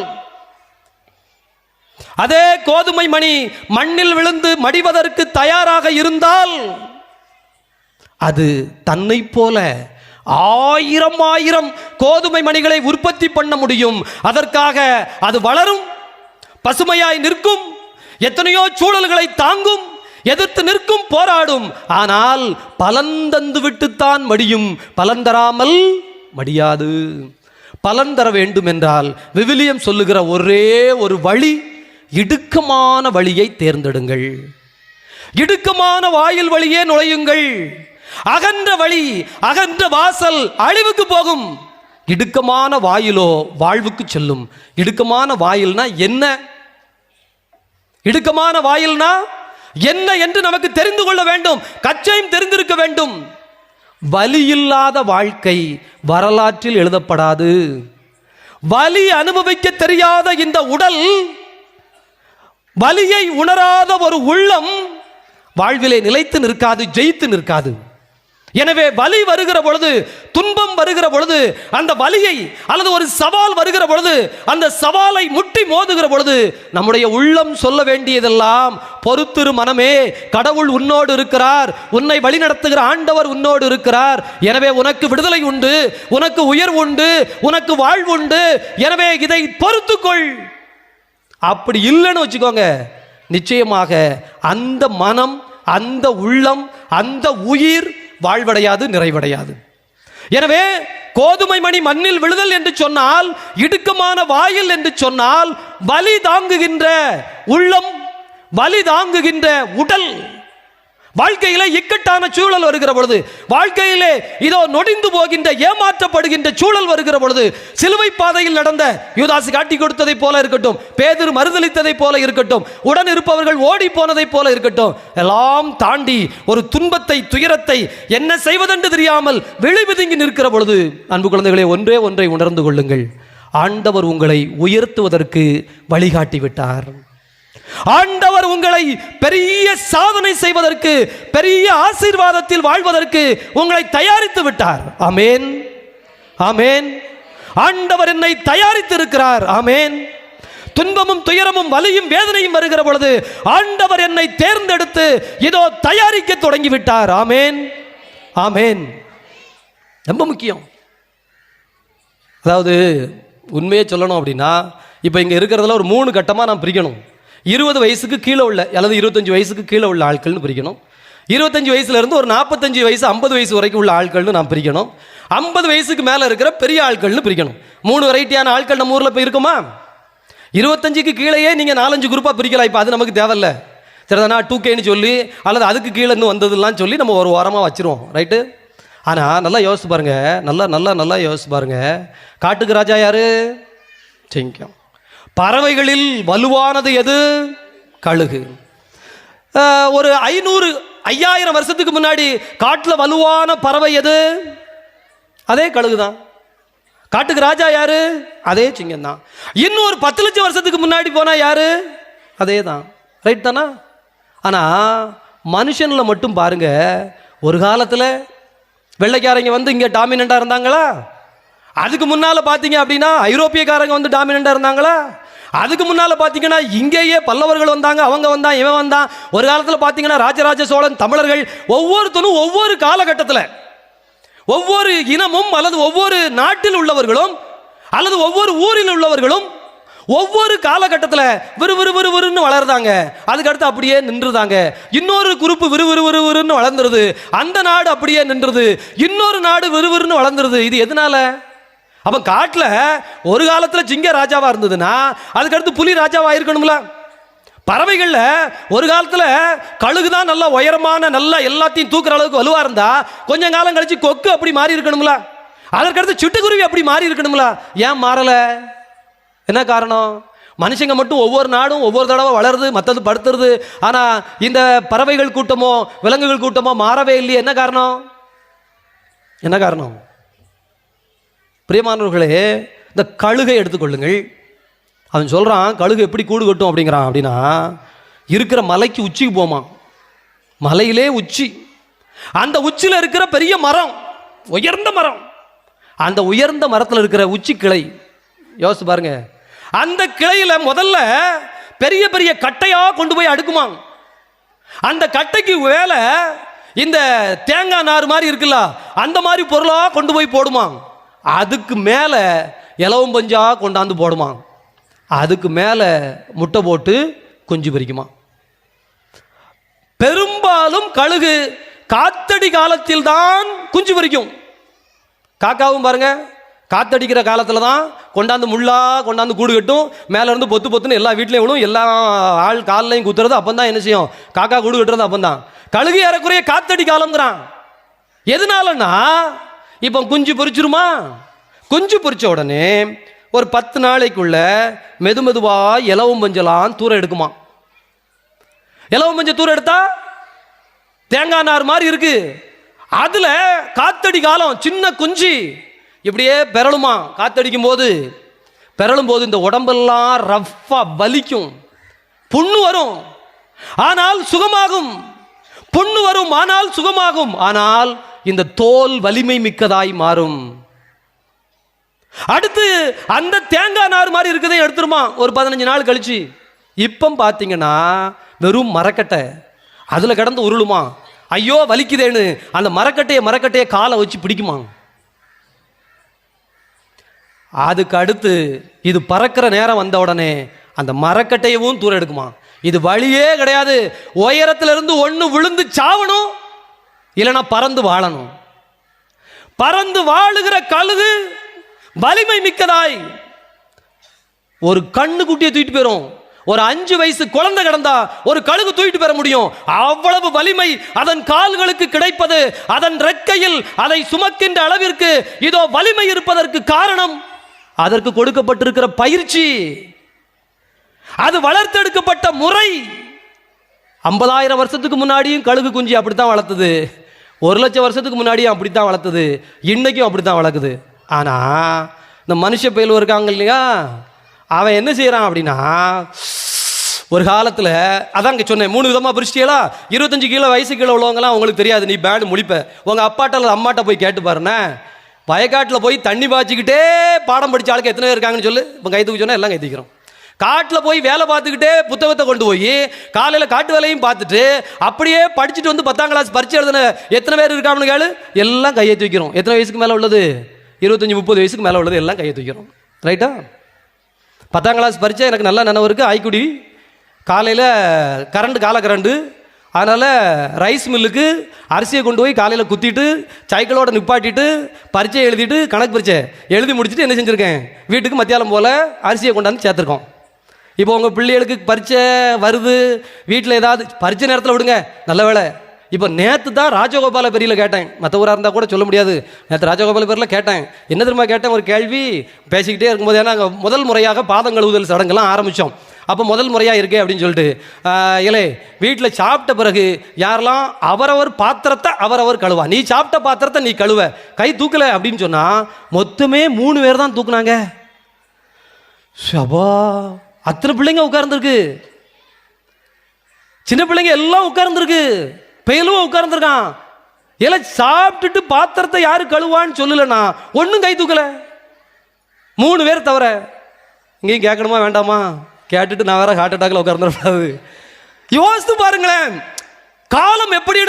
Speaker 1: அதே கோதுமை மணி மண்ணில் விழுந்து மடிவதற்கு தயாராக இருந்தால் அது தன்னை போல 1000 கோதுமை மணிகளை உற்பத்தி பண்ண முடியும். அதற்காக அது வளரும், பசுமையாய் நிற்கும், எத்தனையோ சூழல்களை தாங்கும், எதிர்த்து நிற்கும், போராடும். ஆனால் பலன் தந்து விட்டுத்தான் மடியும், பலன் தராமல் மடியாது. பலன் தர வேண்டும் என்றால் விவிலியம் சொல்லுகிற ஒரே ஒரு வழி, இடுக்கமான வழியை தேர்ந்தெடுங்கள். இடுக்கமான வாயில் வழியே நுழையுங்கள். அகன்ற வழி, அகன்ற வாசல் அழிவுக்கு போகும், இடுக்கமான வாயிலோ வாழ்வுக்கு செல்லும். இடுக்கமான வாயில்னா என்ன? இடுக்கமான வாயில்னா என்ன என்று நமக்கு தெரிந்து கொள்ள வேண்டும், கச்சையும் தெரிந்திருக்க வேண்டும். வலி இல்லாத வாழ்க்கை வரலாற்றில் எழுதப்படாது. வலி அனுபவிக்க தெரியாத இந்த உடல், வலியை உணராத ஒரு உள்ளம் வாழ்விலே நிலைத்து நிற்காது, ஜெயித்து நிற்காது. எனவே வலி வருகிற பொழுது, துன்பம் வருகிற பொழுது, அந்த வலியை அல்லது ஒரு சவால் வருகிற பொழுது, அந்த சவாலை முட்டி மோதுகிற பொழுது நம்முடைய உள்ளம் சொல்ல வேண்டியதெல்லாம், பொறுத்திரு மனமே, கடவுள் உன்னோடு இருக்கிறார், உன்னை வழிநடத்துகிற ஆண்டவர் உன்னோடு இருக்கிறார். எனவே உனக்கு விடுதலை உண்டு, உனக்கு உயர்வு உண்டு, உனக்கு வாழ்வு உண்டு. எனவே இதை பொறுத்துக்கொள். அப்படி இல்லைன்னு வச்சுக்கோங்க, நிச்சயமாக அந்த மனம், அந்த உள்ளம், அந்த உயிர் வாழ்வடையாது, நிறைவடையாது. எனவே கோதுமை மணி மண்ணில் விழுதல் என்று சொன்னால், இடுக்கமான வாயில் என்று சொன்னால், வலி தாங்குகின்ற உள்ளம், வலி தாங்குகின்ற உடல், வாழ்க்கையிலே இக்கட்டான சூழல் வருகிற பொழுது, வாழ்க்கையிலே இதோ நொடிந்து போகின்ற ஏமாற்றப்படுகின்ற சூழல் வருகிற பொழுது, சிலுவை பாதையில் நடந்த யூதாசு காட்டி கொடுத்ததை போல இருக்கட்டும், பேதுரு மறுதலித்ததை போல இருக்கட்டும், உடன் இருப்பவர்கள் ஓடி போனதை போல இருக்கட்டும், எல்லாம் தாண்டி ஒரு துன்பத்தை, துயரத்தை என்ன செய்வதென்று தெரியாமல் விழிவிதுங்கி நிற்கிற பொழுது, அன்பு குழந்தைகளே, ஒன்றே ஒன்றை உணர்ந்து கொள்ளுங்கள். ஆண்டவர் உங்களை உயர்த்துவதற்கு வழிகாட்டி விட்டார். ஆண்டவர் உங்களை பெரிய சாதனை செய்வதற்கு, பெரிய ஆசீர்வாதத்தில் வாழ்வதற்கு உங்களை தயாரித்து விட்டார். ஆமென், ஆமென். ஆண்டவர் என்னை தயாரித்து இருக்கிறார். ஆமென். துன்பமும் துயரமும் வலியும் வேதனையும் வருகிற பொழுது ஆண்டவர் என்னை தேர்ந்தெடுத்து இதோ தயாரிக்க தொடங்கிவிட்டார். ஆமென், ஆமென். ரொம்ப முக்கியம். அதாவது உண்மையே சொல்லணும் அப்படின்னா, இப்போ இங்கே இருக்கிறதுல ஒரு 3 கட்டமாக நான் பிரிக்கணும். 20 வயசுக்கு கீழே உள்ள அல்லது 25 வயசுக்கு கீழே உள்ள ஆட்கள்னு பிரிக்கணும். 25 வயசுலேருந்து ஒரு 45 வயசு 50 வயசு வரைக்கும் உள்ள ஆட்கள்னு நான் பிரிக்கணும். 50 வயசுக்கு மேலே இருக்கிற பெரிய ஆட்கள்னு பிரிக்கணும். 3 வெரைட்டியான ஆட்கள் நம்ம ஊரில் இப்போ இருக்குமா? 25க்கு கீழேயே நீங்கள் 4-5 குரூப்பாக பிரிக்கலாம். இப்போ அது நமக்கு தேவையில்ல. சரிதானா? 2Kன்னு சொல்லி அல்லது அதுக்கு கீழே இருந்து வந்ததுலாம் சொல்லி நம்ம ஒரு வாரமாக வச்சுருவோம். ரைட்டு? ஆனால் நல்லா யோசிச்சு பாருங்க, நல்லா யோசிச்சு பாருங்க. காட்டுக்கு ராஜா யாரு? சிங்கம். பறவைகளில் வலுவானது எது? கழுகு. ஒரு 500-5000 வருஷத்துக்கு முன்னாடி காட்டில் வலுவான பறவை எது? அதே கழுகு தான். காட்டுக்கு ராஜா யாரு? அதே சிங்கம் தான். இன்னும் ஒரு 10 லட்சம் வருஷத்துக்கு முன்னாடி போனா யாரு? அதே தான். ரைட் தானா? ஆனால் மனுஷனில் மட்டும் பாருங்க, ஒரு காலத்தில் வெள்ளைக்காரங்க வந்து இங்கே டாமினண்டாக இருந்தாங்களா? அதுக்கு முன்னால் பார்த்தீங்க அப்படின்னா ஐரோப்பியக்காரங்க வந்து டாமினண்டாக இருந்தாங்களா? அதுக்கு முன்னால் பார்த்தீங்கன்னா இங்கேயே பல்லவர்கள் வந்தாங்க, அவங்க வந்தான், இவன் வந்தான். ஒரு காலத்தில் பார்த்தீங்கன்னா ராஜராஜ சோழன், தமிழர்கள், ஒவ்வொருத்தரும் ஒவ்வொரு காலகட்டத்தில் ஒவ்வொரு இனமும் அல்லது ஒவ்வொரு நாட்டில் உள்ளவர்களும் அல்லது ஒவ்வொரு ஊரில் உள்ளவர்களும் ஒவ்வொரு காலகட்டத்தில் விறுவிறுன்னு வளர்ந்தாங்க. அதுக்கடுத்து அப்படியே நின்றுதாங்க. இன்னொரு குரூப்பு விறுவிறுன்னு வளர்ந்துருது. அந்த நாடு அப்படியே நின்றுது. இன்னொரு நாடு விறுவிறுன்னு வளர்ந்துருது. இது எதனால? அப்ப காட்டில் ஒரு காலத்தில் சிங்க ராஜாவா இருந்ததுன்னா அதுக்கடுத்து புலி ராஜாவா இருக்கணும்ல. பறவைகள்ல ஒரு காலத்தில் கழுகு தான் நல்லா உயரமான, நல்லா எல்லாத்தையும் தூக்குற அளவுக்கு வலுவா இருந்தா கொஞ்ச காலம் கழிச்சு கொக்கு அப்படி மாறி இருக்கணும்ல. அதற்கடுத்து சிட்டுக்குருவி அப்படி மாறி இருக்கணும்ல. ஏன் மாறல? என்ன காரணம்? மனுஷங்க மட்டும் ஒவ்வொரு நாடும் ஒவ்வொரு தடவை வளருது, மற்றது படுத்துறது. ஆனா இந்த பறவைகள் கூட்டமோ விலங்குகள் கூட்டமோ மாறவே இல்லையே. என்ன காரணம்? என்ன காரணம்? பிரியமானவர்களே, இந்த கழுகை எடுத்துக்கொள்ளுங்கள். அவன் சொல்றான், கழுகு எப்படி கூடு கட்டும் அப்படிங்கிறான். அப்படின்னா இருக்கிற மலைக்கு உச்சிக்கு போமா. மலையிலே உச்சி, அந்த உச்சியில் இருக்கிற பெரிய மரம், உயர்ந்த மரம், அந்த உயர்ந்த மரத்தில் இருக்கிற உச்சி கிளை யோசிச்சு பாருங்க. அந்த கிளையில முதல்ல பெரிய பெரிய கட்டையா கொண்டு போய் அடுக்குமா. அந்த கட்டைக்கு வேலை இந்த தேங்காய் நார் மாதிரி இருக்குல்ல, அந்த மாதிரி பொருளா கொண்டு போய் போடுமா. அதுக்கு மேல இலவம் பஞ்சா கொண்டாந்து போடுமா. அதுக்கு மேல முட்டை போட்டு குஞ்சு பறிக்குமா. பெரும்பாலும் கழுகு காத்தடி காலத்தில் தான் குஞ்சு பறிக்கும். காக்காவும் பாருங்க, காத்தடிக்கிற காலத்தில் தான் கொண்டாந்து முள்ளா கொண்டாந்து கூடு கட்டும். மேலே இருந்து பொத்துன்னு எல்லா வீட்லையும் விழும். எல்லா ஆள் காலையும் குத்துறது அப்பந்தான் என்ன செய்யும்? காக்கா கூடு கட்டுறது அப்பந்தான். கழுகு ஏறக்குறைய காத்தடி காலம்ங்கிறான். எதனாலன்னா இப்போ குஞ்சு பொறிச்சிருமா. குஞ்சு பொறிச்ச உடனே ஒரு 10 நாளைக்குள்ள மெதுவா இலவம் பஞ்சலாம் தூரம் எடுக்குமா. இலவம் பஞ்ச தூரம் எடுத்தா தேங்காய் நார் மாதிரி இருக்கு. அதுல காத்தடி காலம் சின்ன குஞ்சு இப்படியே பெறலுமா. காத்தடிக்கும் போது பெறலும் போது இந்த உடம்பெல்லாம் ரஃப்பா வலிக்கும், புண்ணு வரும், ஆனால் சுகமாகும். புண்ணு வரும் ஆனால் சுகமாகும். ஆனால் இந்த தோல் வலிமை மிக்கதாய் மாறும். அடுத்து அந்த தேங்காய் நார் மாதிரி இருக்கதை எடுத்துருமா ஒரு 15 நாள் கழிச்சு. இப்போ பார்த்தீங்கன்னா வெறும் மரக்கட்டை, அதுல கிடந்து உருளுமா. ஐயோ வலிக்குதேன்னு அந்த மரக்கட்டையை காலை வச்சு பிடிக்குமா. அதுக்கு அடுத்து இது பறக்கிற நேரம் வந்த உடனே அந்த மரக்கட்டையவும் தூரம் எடுக்குமா. இது வழியே கிடையாது. உயரத்திலிருந்து ஒன்று விழுந்து சாவணும், இல்லைன்னா பறந்து வாழணும். பறந்து வாழுகிற கழுகு வலிமை மிக்கதாய் ஒரு கண்ணு குட்டியை தூக்கிட்டு போயிடும். ஒரு 5 வயசு குழந்தை கிடந்தா ஒரு கழுகு தூக்கிட்டு பெற முடியும். அவ்வளவு வலிமை அதன் கால்களுக்கு கிடைப்பது, அதன் ரெக்கையில் அதை சுமக்கின்ற அளவிற்கு இதோ வலிமை இருப்பதற்கு காரணம் அதற்கு கொடுக்கப்பட்டிருக்கிற பயிற்சி, அது வளர்த்தெடுக்கப்பட்ட முறை. 50,000 வருஷத்துக்கு முன்னாடியும் கழுகு குஞ்சு அப்படித்தான் வளர்த்தது, 1,00,000 வருஷத்துக்கு முன்னாடியும் அப்படித்தான் வளர்த்தது, இன்னைக்கும் அப்படித்தான் வளர்க்குது. ஆனா இந்த மனுஷ பயிலும் இருக்காங்க இல்லையா, அவன் என்ன செய்யறான் அப்படின்னா, ஒரு காலத்தில் அதான் இங்கே சொன்னேன் 3 விதமாக பிரிச்சிட்டியலா. 25 கிலோ வயசு கீழே உள்ளவங்கலாம் உங்களுக்கு தெரியாது, நீ பேண்டு முழிப்ப. உங்கள் அப்பாட்ட அல்லது அம்மாட்ட போய் கேட்டு பாருண்ணே, வயக்காட்டில் போய் தண்ணி பாய்ச்சிக்கிட்டே பாடம் படித்த ஆளுக்கு எத்தனை பேர் இருக்காங்கன்னு சொல்லு. இப்போ கை தூக்கி சொன்னால் எல்லாம் கை தூக்கிறோம். காட்டில் போய் வேலை பார்த்துக்கிட்டே புத்தகத்தை கொண்டு போய் காலையில் காட்டு வேலையும் பார்த்துட்டு அப்படியே படிச்சுட்டு வந்து 10ஆம் கிளாஸ் பரீட்சை எழுதின எத்தனை பேர் இருக்காங்கன்னு கேளு, எல்லாம் கையை தூக்கிறோம். எத்தனை வயசுக்கு மேலே உள்ளது? 25-30 வயசுக்கு மேலே உள்ளது எல்லாம் கையை தூக்கிறோம். ரைட்டா? 10ஆம் கிளாஸ் பரீட்சை எனக்கு நல்லா நினைவு இருக்குது. ஆய்க்குடி காலையில் காலை கரண்டு, அதனால் ரைஸ் மில்லுக்கு அரிசியை கொண்டு போய் காலையில் குத்திட்டு சைக்கிளோட நிப்பாட்டிட்டு பரீட்சை எழுதிட்டு கணக்கு பரீட்சை எழுதி முடிச்சுட்டு என்ன செஞ்சுருக்கேன், வீட்டுக்கு மத்தியானம் போல் அரிசியை கொண்டாந்து சேர்த்துருக்கோம். இப்போ உங்கள் பிள்ளைகளுக்கு பரீட்சை வருது, வீட்டில் ஏதாவது பரீட்சை நேரத்தில் விடுங்க, நல்ல வேலை. இப்போ நேற்று தான் ராஜகோபால பெரியில் கேட்டேன், மற்ற ஊராக இருந்தால் கூட சொல்ல முடியாது. நேற்று ராஜகோபால பெரியில் கேட்டேன். என்ன தெரியுமா கேட்டேன்? ஒரு கேள்வி பேசிக்கிட்டே இருக்கும்போது, ஏன்னா அங்கே முதல் முறையாக பாதம் கழுவுதல் சடங்கெல்லாம் ஆரம்பித்தோம். அப்போ முதல் முறையாக இருக்கே அப்படின்னு சொல்லிட்டு, இலே வீட்டில் சாப்பிட்ட பிறகு யாரெல்லாம் அவரவர் பாத்திரத்தை அவரவர் கழுவா, நீ சாப்பிட்ட பாத்திரத்தை நீ கழுவ, கை தூக்கலை அப்படின்னு சொன்னால் மொத்தமே 3 பேர் தான் தூக்குனாங்க. ஷபா, அத்தனை பிள்ளைங்க உட்கார்ந்துருக்கு, சின்ன பிள்ளைங்க எல்லாம் உட்கார்ந்துருக்கு, பெயலும் உட்கார்ந்துருக்கான். எல்லாம் சாப்பிட்டுட்டு பாத்திரத்தை யாரு கழுவான்னு சொல்லலன்னா ஒன்றும் கை தூக்கல, 3 பேர் தவிர. இங்கேயும் கேட்கணுமா வேண்டாமா? கேட்டுட்டு நான் வேற ஹார்ட் அட்டாக்ல உட்கார்ந்துடக்கூடாது. யோசித்து பாருங்களேன், காலம் எப்படி?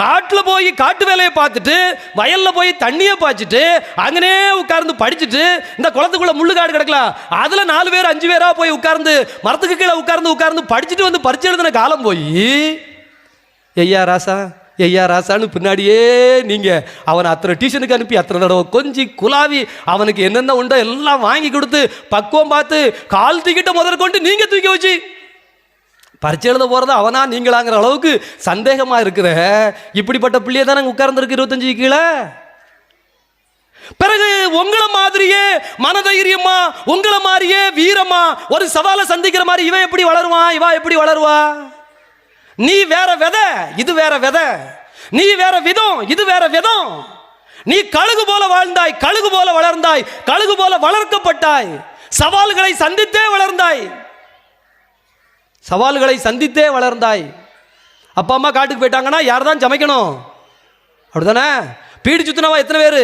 Speaker 1: காட்டில் போய் காட்டு வேலையை பார்த்துட்டு வயல்ல போய் தண்ணியை பாய்ச்சிட்டு அங்கனே உட்கார்ந்து படிச்சுட்டு இந்த குளத்துக்குள்ள முள்ளுக்காடு கிடக்கலாம், அதுல 4 பேர் 5 பேரா போய் உட்கார்ந்து மரத்துக்கு கீழே உட்கார்ந்து படிச்சுட்டு வந்து பரிச்சை எழுதின காலம் போய் ஐயா ராசா ஐயா ராசான்னு பின்னாடியே நீங்க அவனை அத்தனை டியூஷனுக்கு அனுப்பி அத்தனை தடவை கொஞ்சி குலாவி அவனுக்கு என்னென்ன உண்டோ எல்லாம் வாங்கி கொடுத்து பக்குவம் பார்த்து கால் தூக்கிட்ட முதற்கொண்டு நீங்க தூக்கி வச்சு பரிச்சை எழுத போறது அவனா நீங்களாங்கிற அளவுக்கு சந்தேகமா இருக்கிற இப்படிப்பட்ட பிள்ளைய தான் நாங்கள் உட்கார்ந்துருக்கு 25 கீழே. பிறகு உங்களை மாதிரியே மனதைரியமா, உங்களை மாதிரியே வீரமா ஒரு சவாலை சந்திக்கிற மாதிரி இவன் எப்படி வளருவான், இவா எப்படி வளருவா? நீ வேற விதை, இது வேற விதை. நீ வேற விதம், இது வேற விதம். நீ கழுகு போல வாழ்ந்தாய், கழுகு போல வளர்ந்தாய், கழுகு போல வளர்க்கப்பட்டாய், சவால்களை சந்தித்தே வளர்ந்தாய், சவால்களை சந்தித்தே வளர்ந்தாய். அப்பா அம்மா காட்டுக்கு போயிட்டாங்கன்னா யார் தான் சமைக்கணும்? அப்படிதானே? பீடி சுத்தினவா எத்தனை பேர்?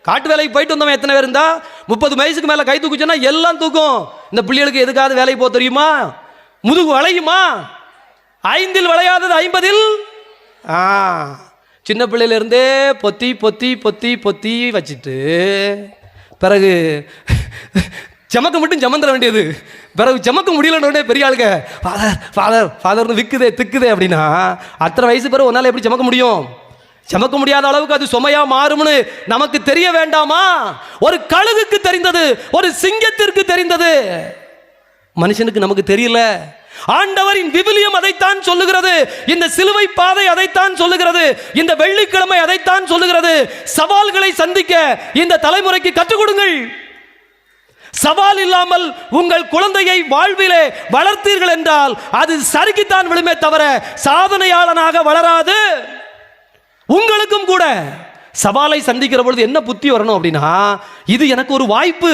Speaker 1: காட்டு வேலைக்கு போயிட்டு வந்தவன் எத்தனை பேர் இருந்தா? 30 வயசுக்கு மேல கை தூக்குச்சுன்னா எல்லாம் தூக்கும். இந்த பிள்ளைகளுக்கு எதுக்காவது வேலைக்கு போக தெரியுமா? முதுகு வளையுமா? 5 விளையாதது 50. சின்ன பிள்ளையில இருந்தே பொத்தி பொத்தி பொத்தி பொத்தி வச்சுட்டு பிறகு சமக்க மட்டும் சமந்துட வேண்டியது. பிறகு சமக்க முடியலன்னு பெரிய ஆளுங்க ஃபாதர் ஃபாதர் ஃபாதர்னு விக்குதே திக்குதே அப்படின்னா அத்தனை வயசு பிறகு ஒன்னால எப்படி சமக்க முடியும்? சமக்க முடியாத அளவுக்கு அது சுமையா மாறும்னு நமக்கு தெரிய வேண்டாமா? ஒரு கழுகுக்கு தெரிந்தது, ஒரு சிங்கத்திற்கு தெரிந்தது, மனுஷனுக்கு நமக்கு தெரியல. ஆண்டவரின் விவிலியம் அதைத்தான் சொல்லுகிறது, இந்த சிலுவை பாதை அதைத்தான் சொல்லுகிறது, இந்த வெள்ளிக்கிழமை அதைத்தான் சொல்லுகிறது. சவால்களை சந்திக்க இந்த தலைமுறைக்கு கற்றுக் கொடுங்கள். சவால் இல்லாமல் உங்கள் குழந்தையை வாழ்விலே வளர்த்தீர்கள் என்றால் அது சறுக்கித்தான் விழுமே தவிர சாதனையாளனாக வளராது. உங்களுக்கும் கூட சவாலை சந்திக்கிற பொழுது என்ன புத்தி வரணும் அப்படின்னா, இது எனக்கு ஒரு வாய்ப்பு,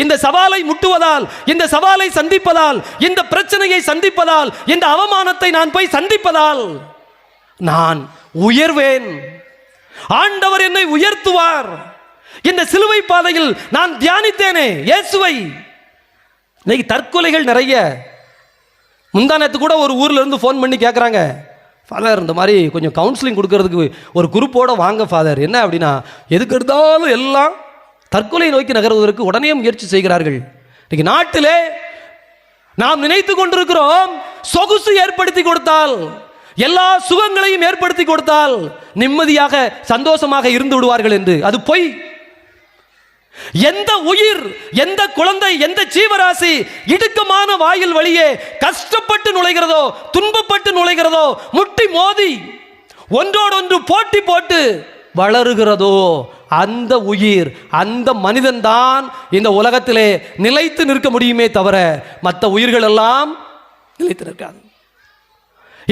Speaker 1: இந்த சவாலை முட்டுவதால், இந்த சவாலை சந்திப்பதால், இந்த பிரச்சனையை சந்திப்பதால், இந்த அவமானத்தை நான் போய் சந்திப்பதால் நான் உயர்வேன், ஆண்டவர் என்னை உயர்த்துவார். இந்த சிலுவை பாதையில் நான் தியானித்தேனே இயேசுவை. இன்னைக்கு தற்கொலைகள் நிறைய. முந்தானத்து கூட ஒரு ஊர்ல இருந்து ஃபோன் பண்ணி கேட்குறாங்க, ஃபாதர் இந்த மாதிரி கொஞ்சம் கவுன்சிலிங் கொடுக்கறதுக்கு ஒரு குரூப்போட வாங்க ஃபாதர். என்ன அப்படின்னா, எதுக்கு எடுத்தாலும் எல்லாம் தற்கொலை நோக்கி நகர்வதற்கு உடனே முயற்சி செய்கிறார்கள். இன்னைக்கு நாட்டிலே நாம் நினைத்து கொண்டிருக்கிறோம், சொகுசு ஏற்படுத்தி கொடுத்தால், எல்லா சுகங்களையும் ஏற்படுத்தி கொடுத்தால் நிம்மதியாக சந்தோஷமாக இருந்து விடுவார்கள் என்று. அது பொய். எந்த உயிர், எந்த குழந்தை, எந்த ஜீவராசி இடுக்கமான வாயில் வழியே கஷ்டப்பட்டு நுழைகிறதோ, துன்பப்பட்டு நுழைகிறதோ, முட்டி மோதி ஒன்றோடொன்று போட்டி போட்டு வளருகிறதோ, அந்த உயிர், அந்த மனிதன் தான் இந்த உலகத்திலே நிலைத்து நிற்க முடியுமே தவிர மற்ற உயிர்கள் எல்லாம் நிலைத்து நிற்காது.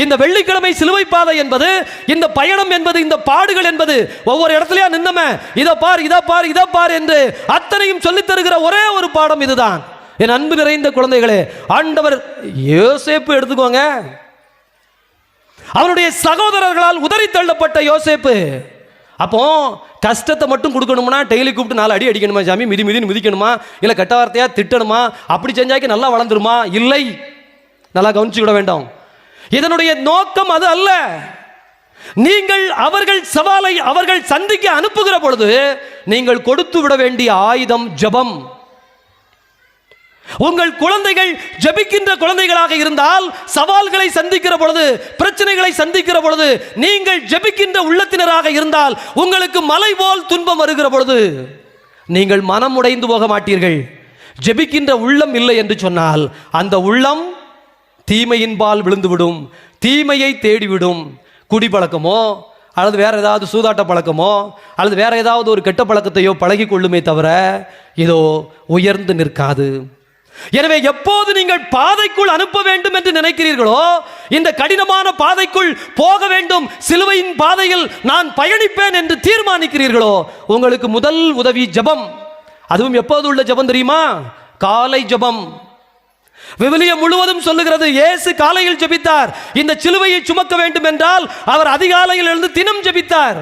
Speaker 1: இந்த வெள்ளிக்கிழமை சிலுவை பாதை என்பது, இந்த பயணம் என்பது, இந்த பாடுகள் என்பது, ஒவ்வொரு இடத்துலயா நின்னம இதை பார், இதை பார், இதை பார் என்று அத்தனையும் சொல்லித் தருகிற ஒரே ஒரு பாடம் இதுதான். என் அன்பு நிறைந்த குழந்தைகளே, ஆண்டவர் யோசேப்பு எடுத்துக்கோங்க. அவனுடைய சகோதரர்களால் உதறி தள்ளப்பட்ட யோசேப்பு. அப்போ கஷ்டத்தை மட்டும் கொடுக்கணும்னா டெய்லி கூப்பிட்டு 4 அடி அடிக்கணுமா சாமி, மிதி மிதின்னு மிதிக்கணுமா, இல்லை கெட்ட வார்த்தையா திட்டணுமா, அப்படி செஞ்சாக்கி நல்லா வளர்ந்துருமா? இல்லை, நல்லா கவனிச்சுக்கிட வேண்டாம். இதனுடைய நோக்கம் அது அல்ல. நீங்கள் அவர்கள் சவாலை அவர்கள் சந்திக்க அனுப்புகிற பொழுது நீங்கள் கொடுத்து விட வேண்டிய ஆயுதம் ஜெபம். உங்கள் குழந்தைகள் ஜெபிக்கின்ற குழந்தைகளாக இருந்தால், சவால்களை சந்திக்கிற பொழுது, பிரச்சனைகளை சந்திக்கிற பொழுது நீங்கள் ஜெபிக்கின்ற உள்ளத்தினராக இருந்தால், உங்களுக்கு மலை போல் துன்பம் வருகிற பொழுது நீங்கள் மனம் உடைந்து போக மாட்டீர்கள். ஜெபிக்கின்ற உள்ளம் இல்லை என்று சொன்னால் அந்த உள்ளம் தீமையின்பால் விழுந்துவிடும், தீமையை தேடிவிடும். குடிப்பழக்கமோ அல்லது வேற ஏதாவது சூதாட்ட பழக்கமோ அல்லது வேற ஏதாவது ஒரு கெட்ட பழக்கத்தையோ பழகி கொள்ளுமே தவிர இதோ உயர்ந்து நிற்காது. எனவே எப்போது நீங்கள் பாதைக்குள் அனுப்ப வேண்டும் என்று நினைக்கிறீர்களோ, இந்த கடினமான பாதைக்குள் போக வேண்டும், சிலுவையின் பாதையில் நான் பயணிப்பேன் என்று தீர்மானிக்கிறீர்களோ, உங்களுக்கு முதல் உதவி ஜெபம். அதுவும் எப்போது உள்ள ஜெபம் தெரியுமா? காலை ஜெபம். விவிலியம் முழுவதும் சொல்லுகிறது, இயேசு காலையில் ஜெபித்தார். இந்த சிலுவையை சுமக்க வேண்டும் என்றால் அவர் அதிகாலையில் எழுந்து தினம் ஜெபித்தார்.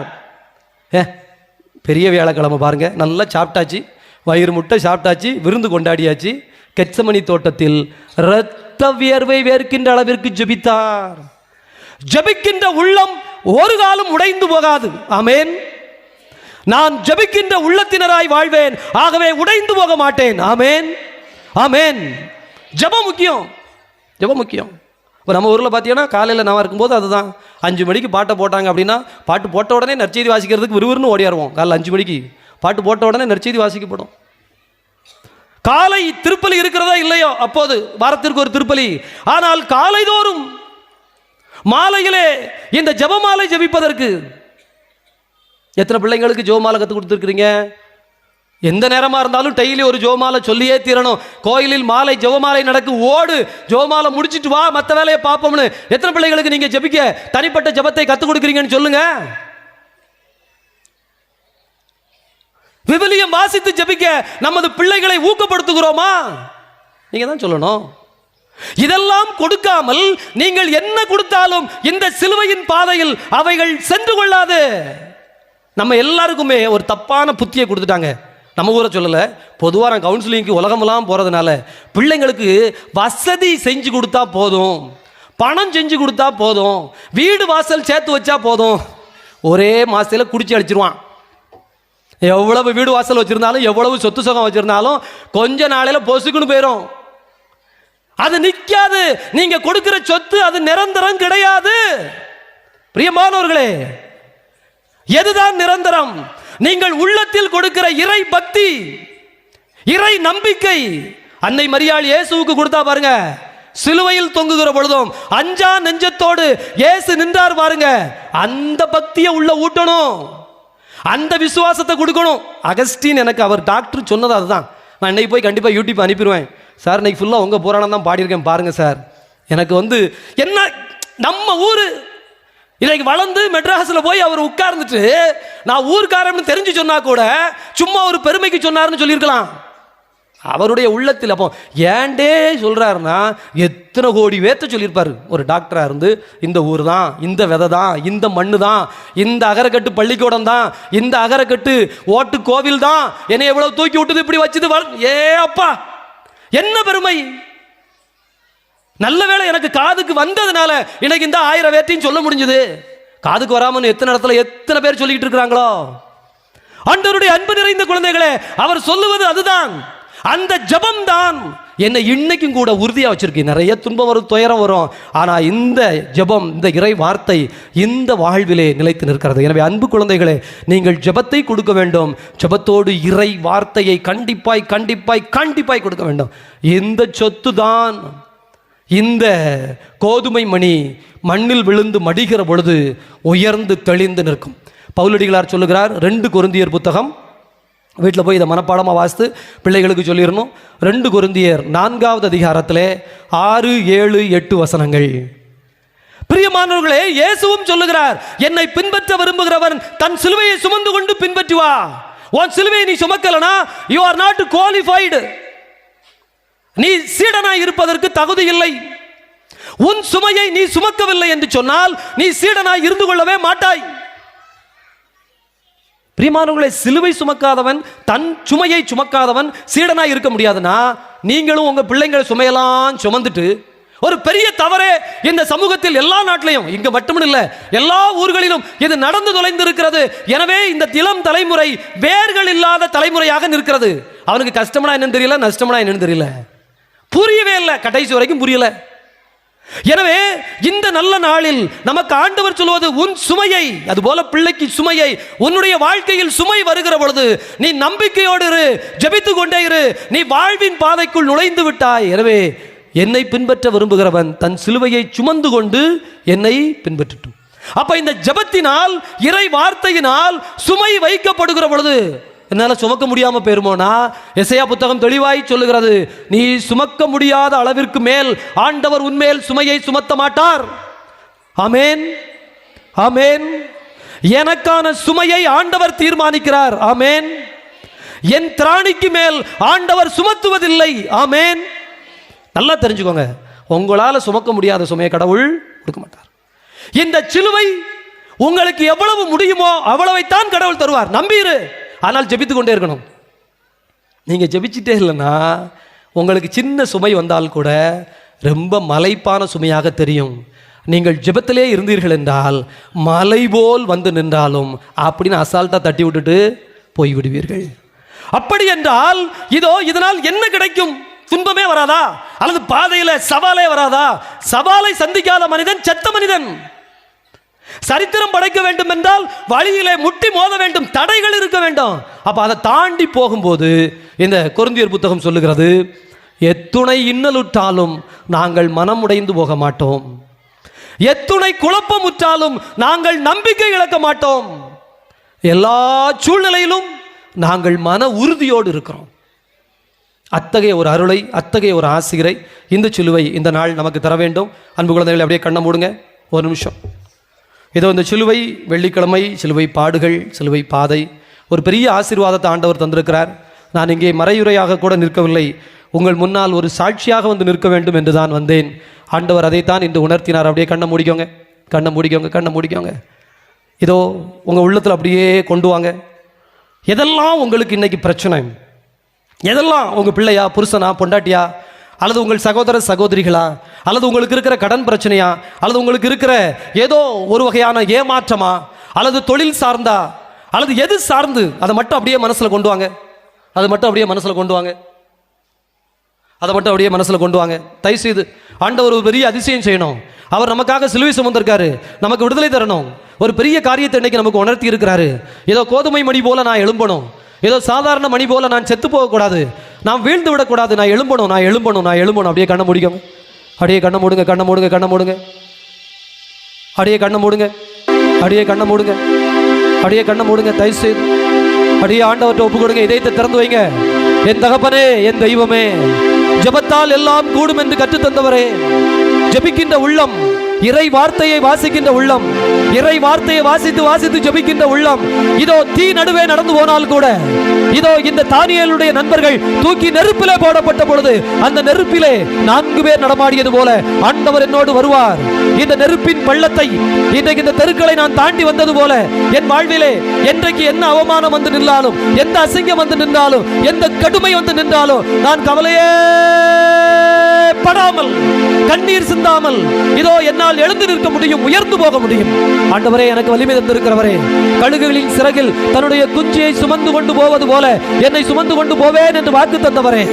Speaker 1: பெரிய வியாழக்கிழமை பாருங்க, நல்லா சாப்பிட்டாச்சு, வயிறு முட்டை சாப்பிட்டாச்சு, விருந்து கொண்டாடியாச்சு. கெத்சமனி தோட்டத்தில் இரத்த வியர்வை வேர்க்கின்ற அளவிற்கு ஜெபித்தார். ஜெபிக்கின்ற உள்ளம் ஒரு காலம் உடைந்து போகாது. ஆமென். நான் ஜெபிக்கின்ற உள்ளத்தினராய் வாழ்வேன், ஆகவே உடைந்து போக மாட்டேன். ஆமென், ஆமென். ஜெபம் முக்கியம், ஜெபம் முக்கியம். இப்போ நம்ம ஊரில் பார்த்தீங்கன்னா காலையில் நான் இருக்கும்போது அதுதான் 5 மணிக்கு பாட்டை போட்டாங்க அப்படின்னா, பாட்டு போட்ட உடனே நற்செய்தி வாசிக்கிறதுக்கு விறுவிறுன்னு ஓடியாருவோம். காலைல 5 மணிக்கு பாட்டு போட்ட உடனே நற்செய்தி வாசிக்கப்படும். காலை திருப்பலி இருக்கிறதா இல்லையோ, அப்போது வாரத்திற்கு ஒரு திருப்பலி. ஆனால் காலைதோறும் மாலையிலே இந்த ஜெபமாலை ஜெபிப்பதற்கு எத்தனை பிள்ளைங்களுக்கு ஜெபமாலை கற்றுக் கொடுத்துருக்கிறீங்க? எந்த நேரமாக இருந்தாலும் டெய்லி ஒரு ஜெபமாலை சொல்லியே தீரணும். கோயிலில் மாலை ஜெபமாலை நடக்கு, ஓடு, ஜெபமாலை முடிச்சிட்டு வா, மற்ற வேலையை பார்ப்போம்னு எத்தனை பிள்ளைகளுக்கு நீங்க ஜெபிக்க தனிப்பட்ட ஜெபத்தை கற்றுக் கொடுக்குறீங்கன்னு சொல்லுங்க. விவிலியம் வாசித்து ஜெபிக்க நமது பிள்ளைகளை ஊக்கப்படுத்துகிறோமா? நீங்க தான் சொல்லணும். இதெல்லாம் கொடுக்காமல் நீங்கள் என்ன கொடுத்தாலும் இந்த சிலுவையின் பாதையில் அவைகள் சென்று கொள்ளாது. நம்ம எல்லாருக்குமே ஒரு தப்பான புத்தியை கொடுத்துட்டாங்க. நம்ம ஊரை சொல்லலை, பொதுவாக நான் கவுன்சிலிங்க்கு உலகமெல்லாம் போகிறதுனால பிள்ளைங்களுக்கு வசதி செஞ்சு கொடுத்தா போதும், பணம் செஞ்சு கொடுத்தா போதும், வீடு வாசல் சேர்த்து வச்சா போதும், ஒரே மாதத்தில் குடிச்சு அடிச்சிருவான். எவ்வளவு வீடு வாசல் வச்சுருந்தாலும், எவ்வளவு சொத்து சுகம் வச்சுருந்தாலும் கொஞ்ச நாளையில் பொசுக்குன்னு போயிடும். அது நிற்காது. நீங்கள் கொடுக்குற சொத்து அது நிரந்தரம் கிடையாது. பிரியமானவர்களே, எதுதான் நிரந்தரம்? நீங்கள் உள்ளத்தில் கொடுக்கிற இறை பக்தி, இறை நம்பிக்கை. அன்னை மரியாள் இயேசுவுக்கு கொடுத்தா பாருங்க, சிலுவையில் தொங்குகிற பொழுதும் அஞ்சா நெஞ்சத்தோடு இயேசு நின்றார் பாருங்க. அந்த பக்தியை உள்ள ஊட்டணும், அந்த விசுவாசத்தை கொடுக்கணும். அகஸ்டின் எனக்கு அவர் டாக்டர் சொன்னது அதுதான். நான் இன்னைக்கு போய் கண்டிப்பாக யூடியூப் அனுப்பிடுவேன். சார் இன்னைக்கு ஃபுல்லாக உங்கள் புராணம் தான் பாடியிருக்கேன் பாருங்க சார். எனக்கு என்ன, நம்ம ஊர் இன்னைக்கு வளர்ந்து மெட்ராஸில் போய் அவர் உட்கார்ந்துட்டு நான் ஊர்க்காரன்னு தெரிஞ்சு சொன்னா கூட சும்மா ஒரு பெருமைக்கு சொன்னார்னு சொல்லியிருக்கலாம். அவருடைய உள்ளத்தில் அப்போ ஏண்டே சொல்றாருன்னா எத்தனை கோடி வேத்த சொல்லியிருப்பாரு. ஒரு டாக்டராக இருந்து இந்த ஊர் தான், இந்த விதை தான், இந்த மண்ணு தான், இந்த அகரக்கட்டு பள்ளிக்கூடம் தான், இந்த அகரக்கட்டு ஓட்டு கோவில் தான் என்னை எவ்வளவு தூக்கி விட்டது, இப்படி வச்சது. ஏ அப்பா, என்ன பெருமை! நல்ல வேளை எனக்கு காதுக்கு வந்ததுனால இன்னைக்கு இந்த 1000 வேத்தையும் சொல்ல முடிஞ்சது. காதுக்கு வராமன்னு எத்தனை இடத்துல எத்தனை பேர் சொல்லிட்டு இருக்கிறாங்களோ. ஆண்டவருடைய அன்பு நிறைந்த குழந்தைகளே, அவர் சொல்லுவது அதுதான். அந்த ஜெபம் தான் என்னை இன்னைக்கும் கூட உறுதியாக வச்சிருக்கு. நிறைய துன்பம் வரும், துயரம் வரும், ஆனால் இந்த ஜெபம், இந்த இறை வார்த்தை இந்த வாழ்விலே நிலைத்து நிற்கிறது. எனவே அன்பு குழந்தைகளே, நீங்கள் ஜெபத்தை கொடுக்க வேண்டும். ஜெபத்தோடு இறை வார்த்தையை கண்டிப்பாய் கண்டிப்பாய் கண்டிப்பாய் கொடுக்க வேண்டும். இந்த சொத்து தான் இந்த கோதுமை மணி மண்ணில் விழுந்து மடிகிற பொழுது உயர்ந்து தெளிந்து நிற்கும். பவுலடிகளார் சொல்லுகிறார், 2 கொரிந்தியர் புத்தகம், வீட்டில் போய் இதை மனப்பாடமாக வாசித்து பிள்ளைகளுக்கு சொல்லிடணும். 2 கொரிந்தியர் 4வது அதிகாரத்திலே 6, 7, 8 வசனங்கள். பிரியமானவர்களே, இயேசுவும் சொல்லுகிறார், என்னை பின்பற்ற விரும்புகிறவன் தன் சிலுவையை சுமந்து கொண்டு பின்பற்றி வா. உன் சிலுவையை நீ சுமக்கலனா யூ ஆர் நாட் குவாலிஃபைடு, நீ சீடனாய் இருப்பதற்கு தகுதி இல்லை. உன் சுமையை நீ சுமக்கவில்லை என்று சொன்னால் நீ சீடனாய் இருந்து கொள்ளவே மாட்டாய். பிரியமானவர்களே, சிலுவை சுமக்காதவன், தன் சுமையை சுமக்காதவன் சீடனாய் இருக்க முடியாதுன்னா, நீங்களும் உங்க பிள்ளைங்களை சுமையெல்லாம் சுமந்துட்டு, ஒரு பெரிய தவறே இந்த சமூகத்தில் எல்லா நாட்டிலையும், இங்க மட்டும் இல்ல எல்லா ஊர்களிலும் இது நடந்து தொலைந்திருக்கிறது. எனவே இந்த இளம் தலைமுறை வேர்கள் இல்லாத தலைமுறையாக நிற்கிறது. அவனுக்கு கஷ்டம்னா என்னன்னு தெரியல, நஷ்டம்னா என்னன்னு தெரியல, புரியவே இல்லை, கடைசி வரைக்கும் புரியல. எனவே இந்த நல்ல நாளில் நமக்கு ஆண்டவர் சொல்வது, உன் சுமையை, அதுபோல பிள்ளைக்கு சுமையை, உன்னுடைய வாழ்க்கையில் சுமை வருகிற பொழுது நீ நம்பிக்கையோடு இரு, ஜெபித்து கொண்டே இரு, நீ வாழ்வின் பாதைக்குள் நுழைந்து விட்டாய். எனவே என்னை பின்பற்ற விரும்புகிறவன் தன் சிலுவையை சுமந்து கொண்டு என்னை பின்பற்றட்டும். அப்ப இந்த ஜெபத்தினால், இறை வார்த்தையினால் சுமை வைக்கப்படுகிற பொழுது என்னால் சுமக்க முடியாம போயிருமோனா, எசையா புத்தகம் தெளிவாய் சொல்லுகிறது, நீ சுமக்க முடியாத அளவிற்கு மேல் ஆண்டவர் உன்மேல் சுமையை சுமத்த மாட்டார். ஆமென், ஆமென். எனக்கான சுமையை ஆண்டவர் தீர்மானிக்கிறார். ஆமென். என் திராணிக்கு மேல் ஆண்டவர் சுமத்துவதில்லை. ஆமென். நல்லா தெரிஞ்சுக்கோங்க, உங்களால சுமக்க முடியாத சுமையை கடவுள் கொடுக்க மாட்டார். இந்த சிலுவை உங்களுக்கு எவ்வளவு முடியுமோ அவ்வளவைத்தான் கடவுள் தருவார். நம்பிரு. ஆனால் ஜெபித்து கொண்டே இருக்கணும். நீங்கள் ஜெபிச்சுட்டே இல்லைன்னா உங்களுக்கு சின்ன சுமை வந்தால் கூட ரொம்ப மலைப்பான சுமையாக தெரியும். நீங்கள் ஜெபத்திலே இருந்தீர்கள் என்றால் மலை போல் வந்து நின்றாலும் அப்படின்னு அசால்ட்டாக தட்டி விட்டுட்டு போய்விடுவீர்கள். அப்படி என்றால் இதோ இதனால் என்ன கிடைக்கும்? துன்பமே வராதா? அல்லது பாதையில் சவாலே வராதா? சவாலை சந்திக்காத மனிதன் செத்த மனிதன். சரித்திரம் படைக்க வேண்டும் என்றால் வழியிலே முட்டி மோத வேண்டும், தடைகள் இருக்க வேண்டும். அப்ப அதை தாண்டி போகும்போது இந்த கொரிந்தியர் புத்தகம் சொல்லுகிறது, எத்துணை இன்னலுற்றாலும் நாங்கள் மனமுடைந்து போக மாட்டோம், எத்துணை குழப்பமுற்றாலும் நாங்கள் நம்பிக்கை இழக்க மாட்டோம், எல்லா சூழ்நிலையிலும் நாங்கள் மன உறுதியோடு இருக்கிறோம். அத்தகைய ஒரு அருளை, அத்தகைய ஒரு ஆசிரியரை இந்த சிலுவை இந்த நாள் நமக்கு தர வேண்டும். அன்பு குழந்தைகளை அப்படியே கண்ணை மூடுங்க ஒரு நிமிஷம். இதோ இந்த சிலுவை வெள்ளிக்கிழமை, சிலுவை பாடுகள், சிலுவை பாதை, ஒரு பெரிய ஆசீர்வாதத்தை ஆண்டவர் தந்திருக்கிறார். நான் இங்கே மறையுறையாக கூட நிற்கவில்லை, உங்கள் முன்னால் ஒரு சாட்சியாக வந்து நிற்க வேண்டும் என்று தான் வந்தேன். ஆண்டவர் அதைத்தான் இன்று உணர்த்தினார். அப்படியே கண்ணை மூடிக்கோங்க, கண்ணை மூடிக்கோங்க, கண்ணை மூடிக்கோங்க. இதோ உங்கள் உள்ளத்தில் அப்படியே கொண்டு வாங்க. எதெல்லாம் உங்களுக்கு இன்னைக்கு பிரச்சனை, எதெல்லாம் உங்கள் பிள்ளையா, புருஷனா, பொண்டாட்டியா, அல்லது உங்கள் சகோதர சகோதரிகளா, அல்லது உங்களுக்கு இருக்கிற கடன் பிரச்சனையா, அல்லது உங்களுக்கு இருக்கிற ஏதோ ஒரு வகையான ஏமாற்றமா, அல்லது தொழில் சார்ந்தா, அல்லது எது சார்ந்து, அதை மட்டும் அப்படியே மனசில் கொண்டு வாங்க. அதை மட்டும் அப்படியே மனசில் கொண்டு வாங்க. அதை மட்டும் அப்படியே மனசில் கொண்டு வாங்க. தயவுசெய்து ஆண்டவர் ஒரு பெரிய அதிசயம் செய்யணும். அவர் நமக்காக சிலுவை சுமந்திருக்காரு, நமக்கு விடுதலை தரணும். ஒரு பெரிய காரியத்தை இன்னைக்கு நமக்கு உணர்த்தி இருக்கிறாரு. ஏதோ கோதுமை மணி போல நான் எழும்பணும், ஏதோ சாதாரண மணி போல நான் செத்து போகக்கூடாது, நான் வீழ்ந்து விடக்கூடாது, நான் எழும்பணும், நான் எழும்பணும், நான் எழும்பணும். அப்படியே கண்ணை முடிக்கோங்க, அப்படியே கண்ணை மூடுங்க, கண்ணை மூடுங்க, கண்ணை மூடுங்க, அப்படியே கண்ணை மூடுங்க, அப்படியே கண்ணை மூடுங்க, அப்படியே கண்ணை மூடுங்க. தயவுசெய்து அப்படியே ஆண்டவர்கிட்ட ஒப்பு கொடுங்க, இதயத்தை திறந்து வைங்க. என் தகப்பனே, என் தெய்வமே, ஜெபத்தால் எல்லாம் கூடும் என்று கற்றுத்தந்தவரே, ஜெபிக்கின்ற உள்ளம், இறை வார்த்தையை வாசிக்கின்ற உள்ளம், இறை வார்த்தையை வாசித்து வாசித்து ஜெபிக்கின்ற உள்ளம், இதோ தீ நடுவே நடந்து போனால் கூட, இதோ இந்த தானியேலுடைய நண்பர்கள் தூக்கி நெருப்பிலே போடப்பட்ட பொழுது அந்த நெருப்பிலே 4 பேர் நடமாடியது போல ஆண்டவர் என்னோடு வருவார். இந்த நெருப்பின் பள்ளத்தை, இன்றைக்கு இந்த தெருக்களை நான் தாண்டி வந்தது போல என் வாழ்விலே என்றைக்கு என்ன அவமானம் வந்து நின்றாலும், எந்த அசிங்கம் வந்து நின்றாலும், எந்த கடுமை வந்து நின்றாலும் நான் கவலையே படாமல், கண்ணீர் சிந்தாமல் இதோ என்னால் எழுந்து நிற்க முடியும், உயர்ந்து போக முடியும். ஆண்டவரே, எனக்கு வலிமை தந்திருக்கிறவரே, கழுகுகளின் சிறகில் தன்னுடைய குஞ்சியை சுமந்து கொண்டு போவது போல என்னை சுமந்து கொண்டு போவேன் என்று வாக்கு தந்தவரே,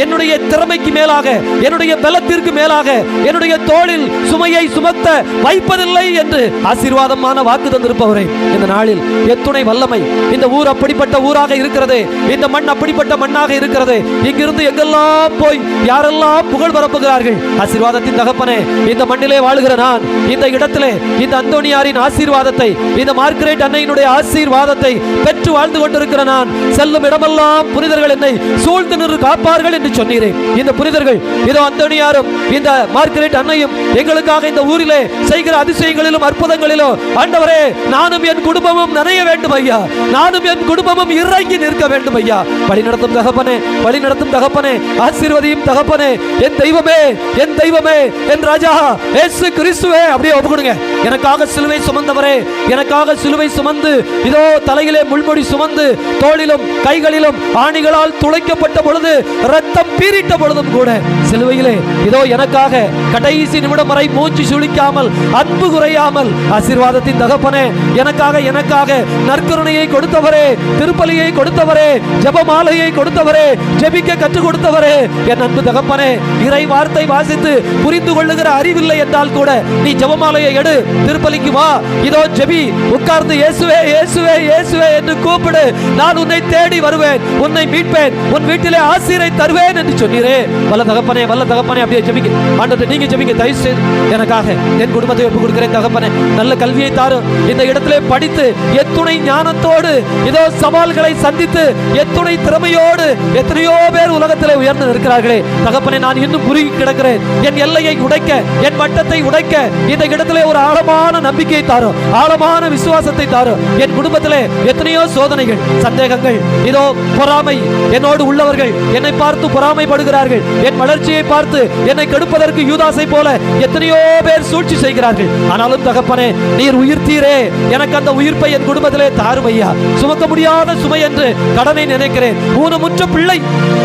Speaker 1: என்னுடைய திறமைக்கு மேலாக, என்னுடைய பலத்திற்கு மேலாக என்னுடைய தோளில் சுமையை சுமத்த வைப்பதில்லை என்று ஆசீர்வாதமான வாக்கு தந்திருப்பவரே, இந்த நாளில் எத்துணை வல்லமை! இந்த ஊர் அப்படிப்பட்ட ஊராக இருக்கிறது, இந்த மண் அப்படிப்பட்ட மண்ணாக இருக்கிறது. இங்கிருந்து எங்கெல்லாம் போய் யாரெல்லாம் புகழ் பரப்புகிறார்கள். ஆசீர்வாதத்தின் தகப்பனே, இந்த மண்ணிலே வாழுகிற நான், இந்த இடத்திலே இந்த அந்தோனியாரின் ஆசீர்வாதத்தை, இந்த மார்கரெட் அன்னையினுடைய ஆசீர்வாதத்தை பெற்று வாழ்ந்து கொண்டிருக்கிற நான், செல்லும் இடமெல்லாம் புனிதர்கள் என்னை சூழ்ந்து நின்று காப்பார்கள் என்று சொன்னீரே. இந்த புனிதர்கள் இதோ அந்தோனியாரும் இந்த மார்கரெட் அன்னையும் எங்களுக்காக இந்த ஊரிலே செய்கிற அதிசயங்களிலும் அற்புதங்களிலும் ஆண்டவரே, நானும் என் குடும்பமும் நனைய வேண்டும் ஐயா, நானும் என் குடும்பமும் இறங்கி நிற்க வேண்டும் ஐயா. வழிநடத்தும் தகப்பனே, வழிநடத்தும் தகப்பனே, ஆசீர்வதியும் தகப்பனே, என் தெய்வமே, என் தெய்வமே, என் ராஜா இயேசு கிறிஸ்துவே. அப்படியே ஒப்புக்கொடுங்க. எனக்காக சிலுவை சுமந்தவரே, எனக்காக சிலுவை சுமந்து இதோ தலையிலே முள்முடி சுமந்து தோளிலும் கைகளிலும் ஆணிகளால் துளைக்கப்பட்ட பொழுது, ரத்தம் பீரிட்ட பொழுதும் கூட சிலுவையிலே இதோ எனக்காக கடைசி நிமிடம் வரை மூச்சு சுளிக்காமல், அன்பு குறையாமல், ஆசீர்வாதத்தின் தகப்பனே, எனக்காக நற்கருணையை கொடுத்தவரே, திருப்பலியை கொடுத்தவரே, ஜெபமாலையை கொடுத்தவரே, ஜெபிக்க கற்றுக் கொடுத்தவரே, என் அன்பு தகப்பனே, இறை வார்த்தை வாசித்து புரிந்து கொள்ளுகிற அறிவில்லை என்றால் கூட நீ ஜெபமாலையை எடு, திருப்பலிக்கு வா, இதோ ஜெபி, உட்கார்ந்து இயேசுவே இயேசுவே இயேசுவே என்று கூப்பிடு, நான் உன்னை தேடி வருவேன், உன்னை மீட்பேன், உன் வீட்டிலே ஆசீரை தருவேன் என்று சொன்னீரே. வல்ல தகப்பனே, வல்ல தகப்பனே, அப்படியே ஜெபிங்க. ஆண்டவரே, நீங்க ஜெபிங்க தயவு செய்து. எனக்காக என் குடும்பத்தை ஒப்புக் கொடுக்கிறேன் தகப்பனே. நல்ல கல்வியை தாரும், இந்த இடத்திலே படித்து எத்துணை ஞானத்தோடு இதோ சவால்களை சந்தித்து எத்துணை திறமையோடு எத்தனையோ பேர் உலகத்திலே உயர்ந்து நிற்கிறார்களே தகப்பனே, நான் இன்னும் குறுகி கிடக்கிறேன். என் எல்லையை உடைக்க, என் வட்டத்தை உடைக்க இந்த இடத்திலே ஒரு ஆழமான நம்பிக்கையை தாரும், ஆழமான விசுவாசத்தை தாரும். என் குடும்பத்திலே எத்தனையோ சோதனைகள், சந்தேகங்கள், இதோ பொறாமை, என்னோடு உள்ளவர்கள் என்னை பார்த்து பொறாமைப்படுகிறார்கள், என் வளர்ச்சியை பார்த்து என்னை கெடுப்பதற்கு யூதாசை போல எத்தனையோ பேர் சூழ்ச்சி செய்கிறார்கள். ஆனாலும் தகப்பனே, நீர் உயிர்த்தீரே, எனக்கு அந்த உயிர்ப்பை என் குடும்பத்திலே தாரும் ஐயா. சுமக்க முடியாத சுமை என்று கடனை நினைக்கிறேன். ஊனமுற்ற பிள்ளை,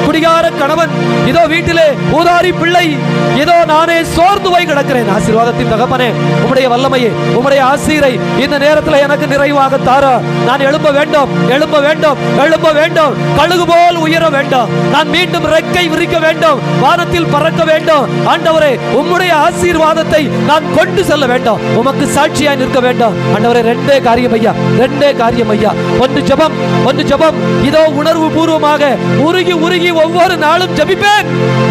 Speaker 1: குடிகார கணவன், இதோ வீட்டிலே ஊதாரி பிள்ளை, இதோ நானே சோர்ந்து போய் கிடக்கிறேன். ஆசீர்வாதத்தின் தகப்பனே, உம்முடைய வல்லமையை, உம்முடைய ஆசீரை இந்த நேரத்தில் எனக்கு நிறைவாக தாரா. நான் எழும்ப வேண்டும், எழும்ப வேண்டும், எழும்ப வேண்டும், கழுகு போல் உயர வேண்டும், நான் மீண்டும் ரெக்கை விரிக்க வேண்டும், வானத்தில் பறக்க வேண்டும். ஆண்டவரே, உம்முடைய ஆசீர்வாதத்தை நான் கொண்டு செல்ல வேண்டும், உமக்கு சாட்சியாய் நிற்க வேண்டும். ஆண்டவரே, ரெண்டே காரியம் ஐயா, ரெண்டே காரியம் ஐயா. ஒன்று ஜெபம், ஒன்று ஜெபம். இதோ உணர்வு பூர்வமாக உருகி உருகி ஒவ்வொரு நாளும் ஜெபிப்பேன்.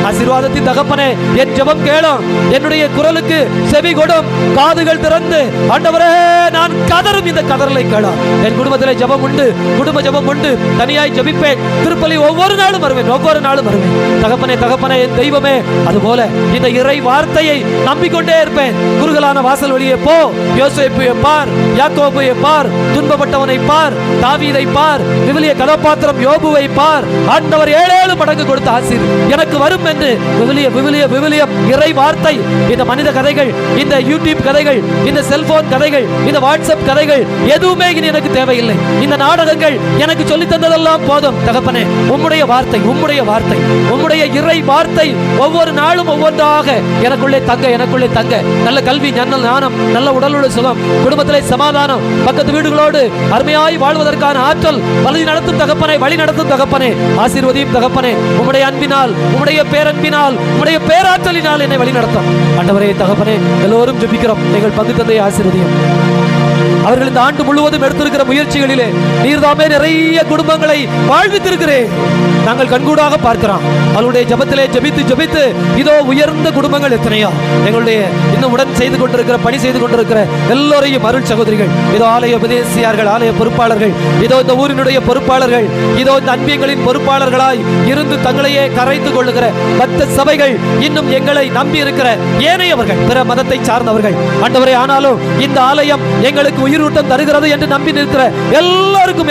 Speaker 1: ஆசீர்வாதத்தின் தகப்பனே, என் ஜெபம் கேளும், என்னுடைய குரலுக்கு செவி கொடும், காதுகள் திறந்து ஆண்டவரே நான் கதறும் இந்த கதறலை கேளும். என் குடும்பத்திலே ஜெபம் உண்டு, குடும்ப ஜெபம் உண்டு, தனியாய் ஜெபிப்பேன். திருப்பலி ஒவ்வொரு நாளும் வருவேன், ஒவ்வொரு நாளும் வருவேன். தகப்பனே, தகப்பனே, என் தெய்வமே, அதுபோல இந்த இறை வார்த்தையை நம்பிக்கொண்டே இருப்பேன். குறுகலான வாசல் வழியே போ, யோசேப்பை பார், யாக்கோபை பார், துன்பப்பட்டவனை பார், தாவீதை பார், விவிலிய கதாபாத்திரம் யோபுவை பார். ஆண்டவர் 7 மடங்கு கொடுத்த ஆசீர் எனக்கு வரும் என்று விவிலியம் இறை வார்த்தை. இந்த மனித கதைகள், இந்த யூடியூப் கதைகள், இந்த செல்போன் கதைகள், இந்த வாட்ஸ்அப் கதைகள் எதுவுமே இனி எனக்கு தேவையில்லை. இந்த நாடகங்கள் எனக்கு சொல்லி தந்ததெல்லாம் போதும். தகப்பனே, உம்முடைய வார்த்தை, உம்முடைய வார்த்தை, உம்முடைய இறை வார்த்தை ஒவ்வொரு நாளும் ஒவ்வொன்றாக எனக்குள்ளே தங்க, எனக்குள்ளே தங்க. நல்ல கல்வி, நல்ல ஞானம், நல்ல உடலுடைய சுகம், குடும்பத்திலே சமாதானம், பக்கத்து வீடுகளோடு அருமையாய் வாழ்வதற்கான ஆற்றல், வழி நடத்தும் தகப்பனை, வழி நடத்தும் தகப்பனே, ஆசீர்வதியும் தகப்பனே, உம்முடைய அன்பினால், உம்முடைய பேரன்பினால், உம்முடைய பேராற்றலினால் என்னை வழி நடத்தும். ஆண்டவரே, தகப்பனே, எல்லோரும் ஜெபிக்கிறோம். எங்கள் பங்கு தந்தையை ஆசீர்வதியும். அவர்கள் இந்த ஆண்டு முழுவதும் எடுத்திருக்கிற முயற்சிகளிலே நீர்தாமே நிறைய குடும்பங்களை வாழ்வித்திருக்கிறேன். நாங்கள் கண்கூடாக பார்க்கிறோம். அவருடைய ஜபத்திலே ஜபித்து ஜபித்து இதோ உயர்ந்த குடும்பங்கள் எத்தனையோ. எங்களுடைய இன்னும் உடன் செய்து கொண்டிருக்கிற, பணி செய்து கொண்டிருக்கிற எல்லோரையும் அருள் சகோதரிகள், இதோ ஆலய உபதேசியார்கள், ஆலய பொறுப்பாளர்கள், இதோ இந்த ஊரினுடைய பொறுப்பாளர்கள், இதோ இந்த அன்பியங்களின் பொறுப்பாளர்களாய் இருந்து தங்களையே கரைத்து கொள்ளுகிற பக்த சபைகள், இன்னும் எங்களை நம்பி இருக்கிற ஏனையவர்கள், பிற மதத்தை சார்ந்தவர்கள். ஆண்டவரே, ஆனாலும் இந்த ஆலயம் எங்களுக்கு உயிர் உயிரூட்டம் தருகிறது என்று நம்பி நிற்கிற எல்லாருக்கும்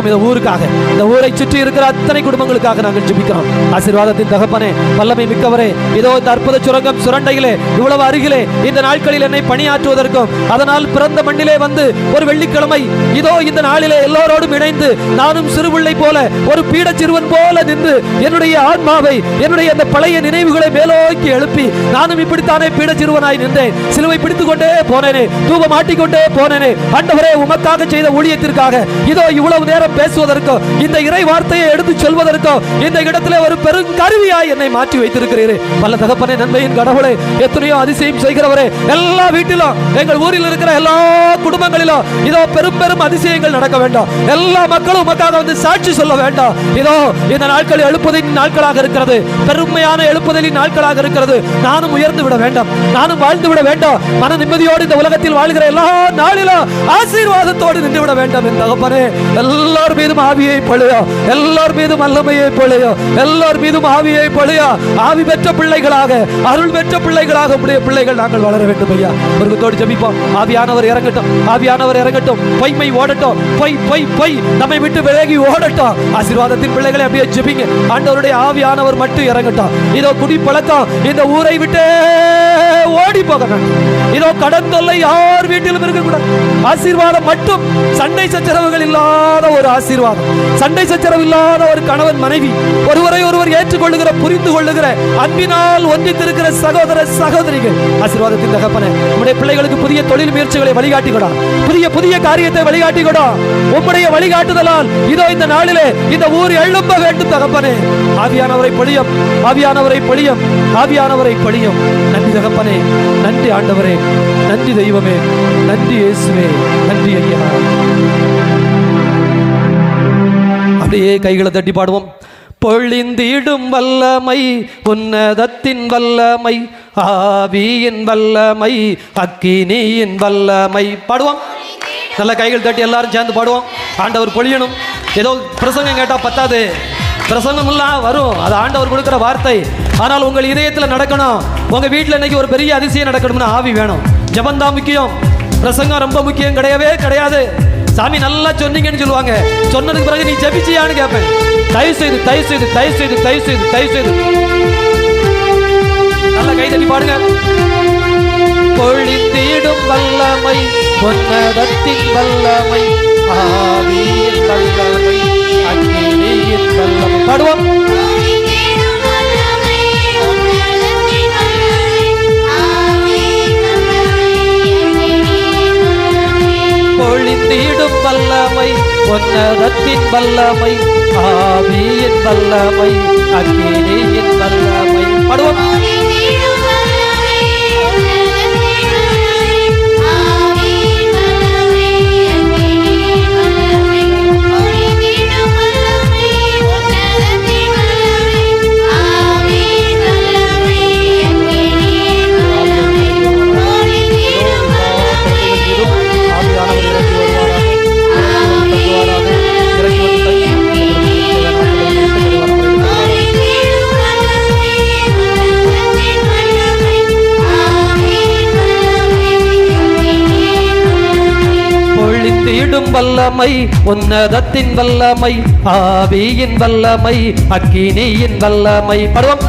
Speaker 1: இந்த ஊருக்காக, இந்த ஊரை சுற்றி இருக்கிற அத்தனை குடும்பங்களுக்காக நாங்கள் ஜெபிக்கிறோம். ஆசீர்வாதத்தின் தகப்பனே, வல்லமை மிக்கவரே, இதோ இந்த அற்புத சுரங்கம் சுரண்டையிலே இவ்வளவு அருகிலே இந்த நாட்களில் என்னை பணியாற்றுவதற்கும், அதனால் பிறந்த மண்ணிலே வந்து ஒரு வெள்ளிக்கிழமை இதோ இந்த நாளிலே எல்லோரோடும் இணைந்து நானும் சிறுபிள்ளை போல ஒரு பீட சிறுவன் போல நின்று என்னுடைய ஆன்மாவை, என்னுடைய அந்த பழைய நினைவுகளை மேலோக்கி எழுப்பி நானும் இப்படித்தானே பீட சிறுவனாய் நின்றேன், சிலுவை பிடித்துக் கொண்டே போனேனே, தூபம் மாட்டிக்கொண்டே போனேனே. ஆண்டவரே, உமக்காக செய்த ஊழியத்திற்காக இதோ இவ்வளவு நேரம் பேசுவதற்கோ, இந்த இறை வார்த்தையை எடுத்து சொல்வதற்கோ இந்த இடத்திலே ஒரு பெரும் கருவியாய் என்னை மாற்றி வைத்திருக்கிறீரே. பல தகப்பனே, நன்மையின் கடவுளே, எத்தனையோ அதிசயம் செய்கிறவரே, எல்லா வீட்டிலும் எங்கள் ஊரில் இருக்கிற எல்லா குடும்பங்களிலும் இதோ பெரும் பெரும் அதிசயங்கள் நடக்க வேண்டும். எல்லா மக்களும் உமக்காக வந்து சாட்சி சொல்ல வேண்டும். இதோ இந்த நாட்கள் எழுப்புதலின் நாட்களாக இருக்கிறது, பெருமையான எழுப்புதலின் நாட்களாக இருக்கிறது. நானும் உயர்ந்து விட வேண்டும், நானும் வாழ்ந்து விட வேண்டும். மன நிம்மதியோடு இந்த உலகத்தில் வாழ்கிற எல்லா நாளிலும் ஆசீர்வாதத்தோடு நின்று விட வேண்டும். என் தகப்பனே, எல்லார் மீதும் ஆவியை பொழியோ, எல்லார் மீதும் வல்லமையை பொழியோ, எல்லார் மீதும் ஆவியை பொழியோ. ஆவி பெற்ற பிள்ளைகளாக, அருள் பெற்ற பிள்ளைகளாக உடைய பிள்ளைகள் நாங்கள் வளர வேண்டும் ஐயா. ஒருத்தோடு ஜெபிப்போம். ஆவியானவர் இறங்கட்டும், ஆவியானவர் இறங்கட்டும். பொய்மை ஓடட்டும், பொய் பொய் பொய் நம்மை விட்டு விலகி ஓடட்டும். ஆசீர்வாதத்தின் பிள்ளைகளை அப்படியே ஜெபிங்க. ஆண்டவருடைய ஆவியானவர் மட்டும் இறங்கட்டும். இதோ குடி பழக்கம் இந்த ஊரை விட்டு ஓடி போக வேண்டும். இதோ கடன் தொல்லை யார் வீட்டிலும் இருக்கக்கூடாது. ஆசீர்வாதம் மட்டும், சண்டை சச்சரவுகள் இல்லாத ஒரு ஆசீர்வாதம், சண்டை சச்சரவு இல்லாத ஒரு கணவன் மனைவி, ஒருவரை ஒருவர் ஏற்றுக்கொள்ளுகிற, புரிந்து கொள்ளுகிற, அன்பினால் ஒன்றித்திருக்கிற சகோதர சகோதரிகள். ஆசீர்வாதத்தின் தகப்பனே, உம்முடைய பிள்ளைகளுக்கு புதிய தொழில் முயற்சிகளை வழிகாட்டிக்கொடா, புதிய புதிய காரியத்தை வழிகாட்டிக்கொடா. உம்முடைய வழிகாட்டுதலால் இதோ இந்த நாளிலே இந்த ஊர் எழும்ப வேண்டும் தகப்பனே. ஆவியானவரை பொழியும், ஆவியானவரை பொழியும், ஆவியானவரை பொழியும். நன்றி தகப்பனே, நன்றி ஆண்டவரே, நன்றி தெய்வமே, நன்றி இயேசுவே, நன்றி ஐயா. அப்படியே கைகளை தட்டி பாடுவோம். பொழிந்திடும் வல்லமை, உன்னதத்தின் வல்லமை, ஆவியின் வல்லமை, அக்கினியின் வல்லமை. பாடுவோம். நல்ல கைகள் தட்டி எல்லாரும் சேர்ந்து பாடுவோம். ஆண்டவர் பொழியணும். ஏதோ பிரசங்கம் கேட்டால் பத்தாது, பிரசங்கம் எல்லாம் வரும், அது ஆண்டவர் கொடுக்குற வார்த்தை. ஆனால் உங்கள் இதயத்தில் நடக்கணும். உங்கள் வீட்டில் இன்னைக்கு ஒரு பெரிய அதிசயம் நடக்கணும்னா ஆவி வேணும். ஜபந்தான் முக்கியம், பிரசங்கம் ரொம்ப முக்கியம் கிடையவே கிடையாது. சாமி நல்லா சொன்னீங்கன்னு சொல்லுவாங்க, சொன்னதுக்கு பிறகு நீ ஜபிச்சியான்னு கேட்பேன். தயவு செய்து தயவு செய்து தயவு செய்து தயவு செய்து தயவு செய்து நல்ல கை தட்டி பாடுங்க. பொழிந்திடும் வல்லமை, உன்னதத்தின் வல்லமை, ஆவியின் வல்லமை, அக்கினியின் வல்லமை. பாடுவோம். பொழிந்திடும் வல்லமை, உன்னதத்தின் வல்லமை, ஆவியின் வல்லமை, அக்கினியின் வல்லமை. பாடுவோம். வல்லமை, உன்னதத்தின் வல்லமை, ஆவியின் வல்லமை, அக்கினியின் வல்லமை. பாடுவோம்.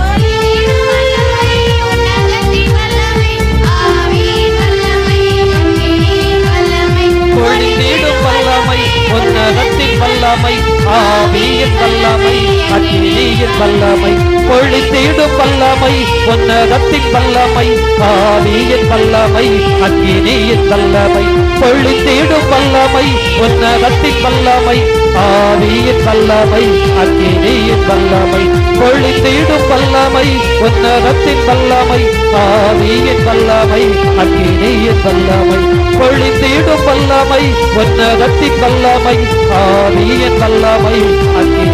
Speaker 1: பொழிந்திடும் வல்லமை, உன்னதத்தின் வல்லமை, ஆவியின் வல்லமை, அக்கினியின் வல்லமை. பொழிந்திடும் வல்லமை, உன்னதத்தின் வல்லமை, ஆவியின் வல்லமை, அக்கினியின் வல்லமை. பொழிந்திடும் வல்லமை, உன்னதத்தின் வல்லமை, ஆவியின் வல்லமை, அக்கினியின் வல்லமை. பொழிந்திடும் வல்லமை, உன்னதத்தின் வல்லமை, ஆவியின் வல்லமை, அக்கினியின் வல்லமை. பொழிந்திடும் வல்லமை, உன்னதத்தின் வல்லமை, ஆவியின் வல்லமை, அக்கினி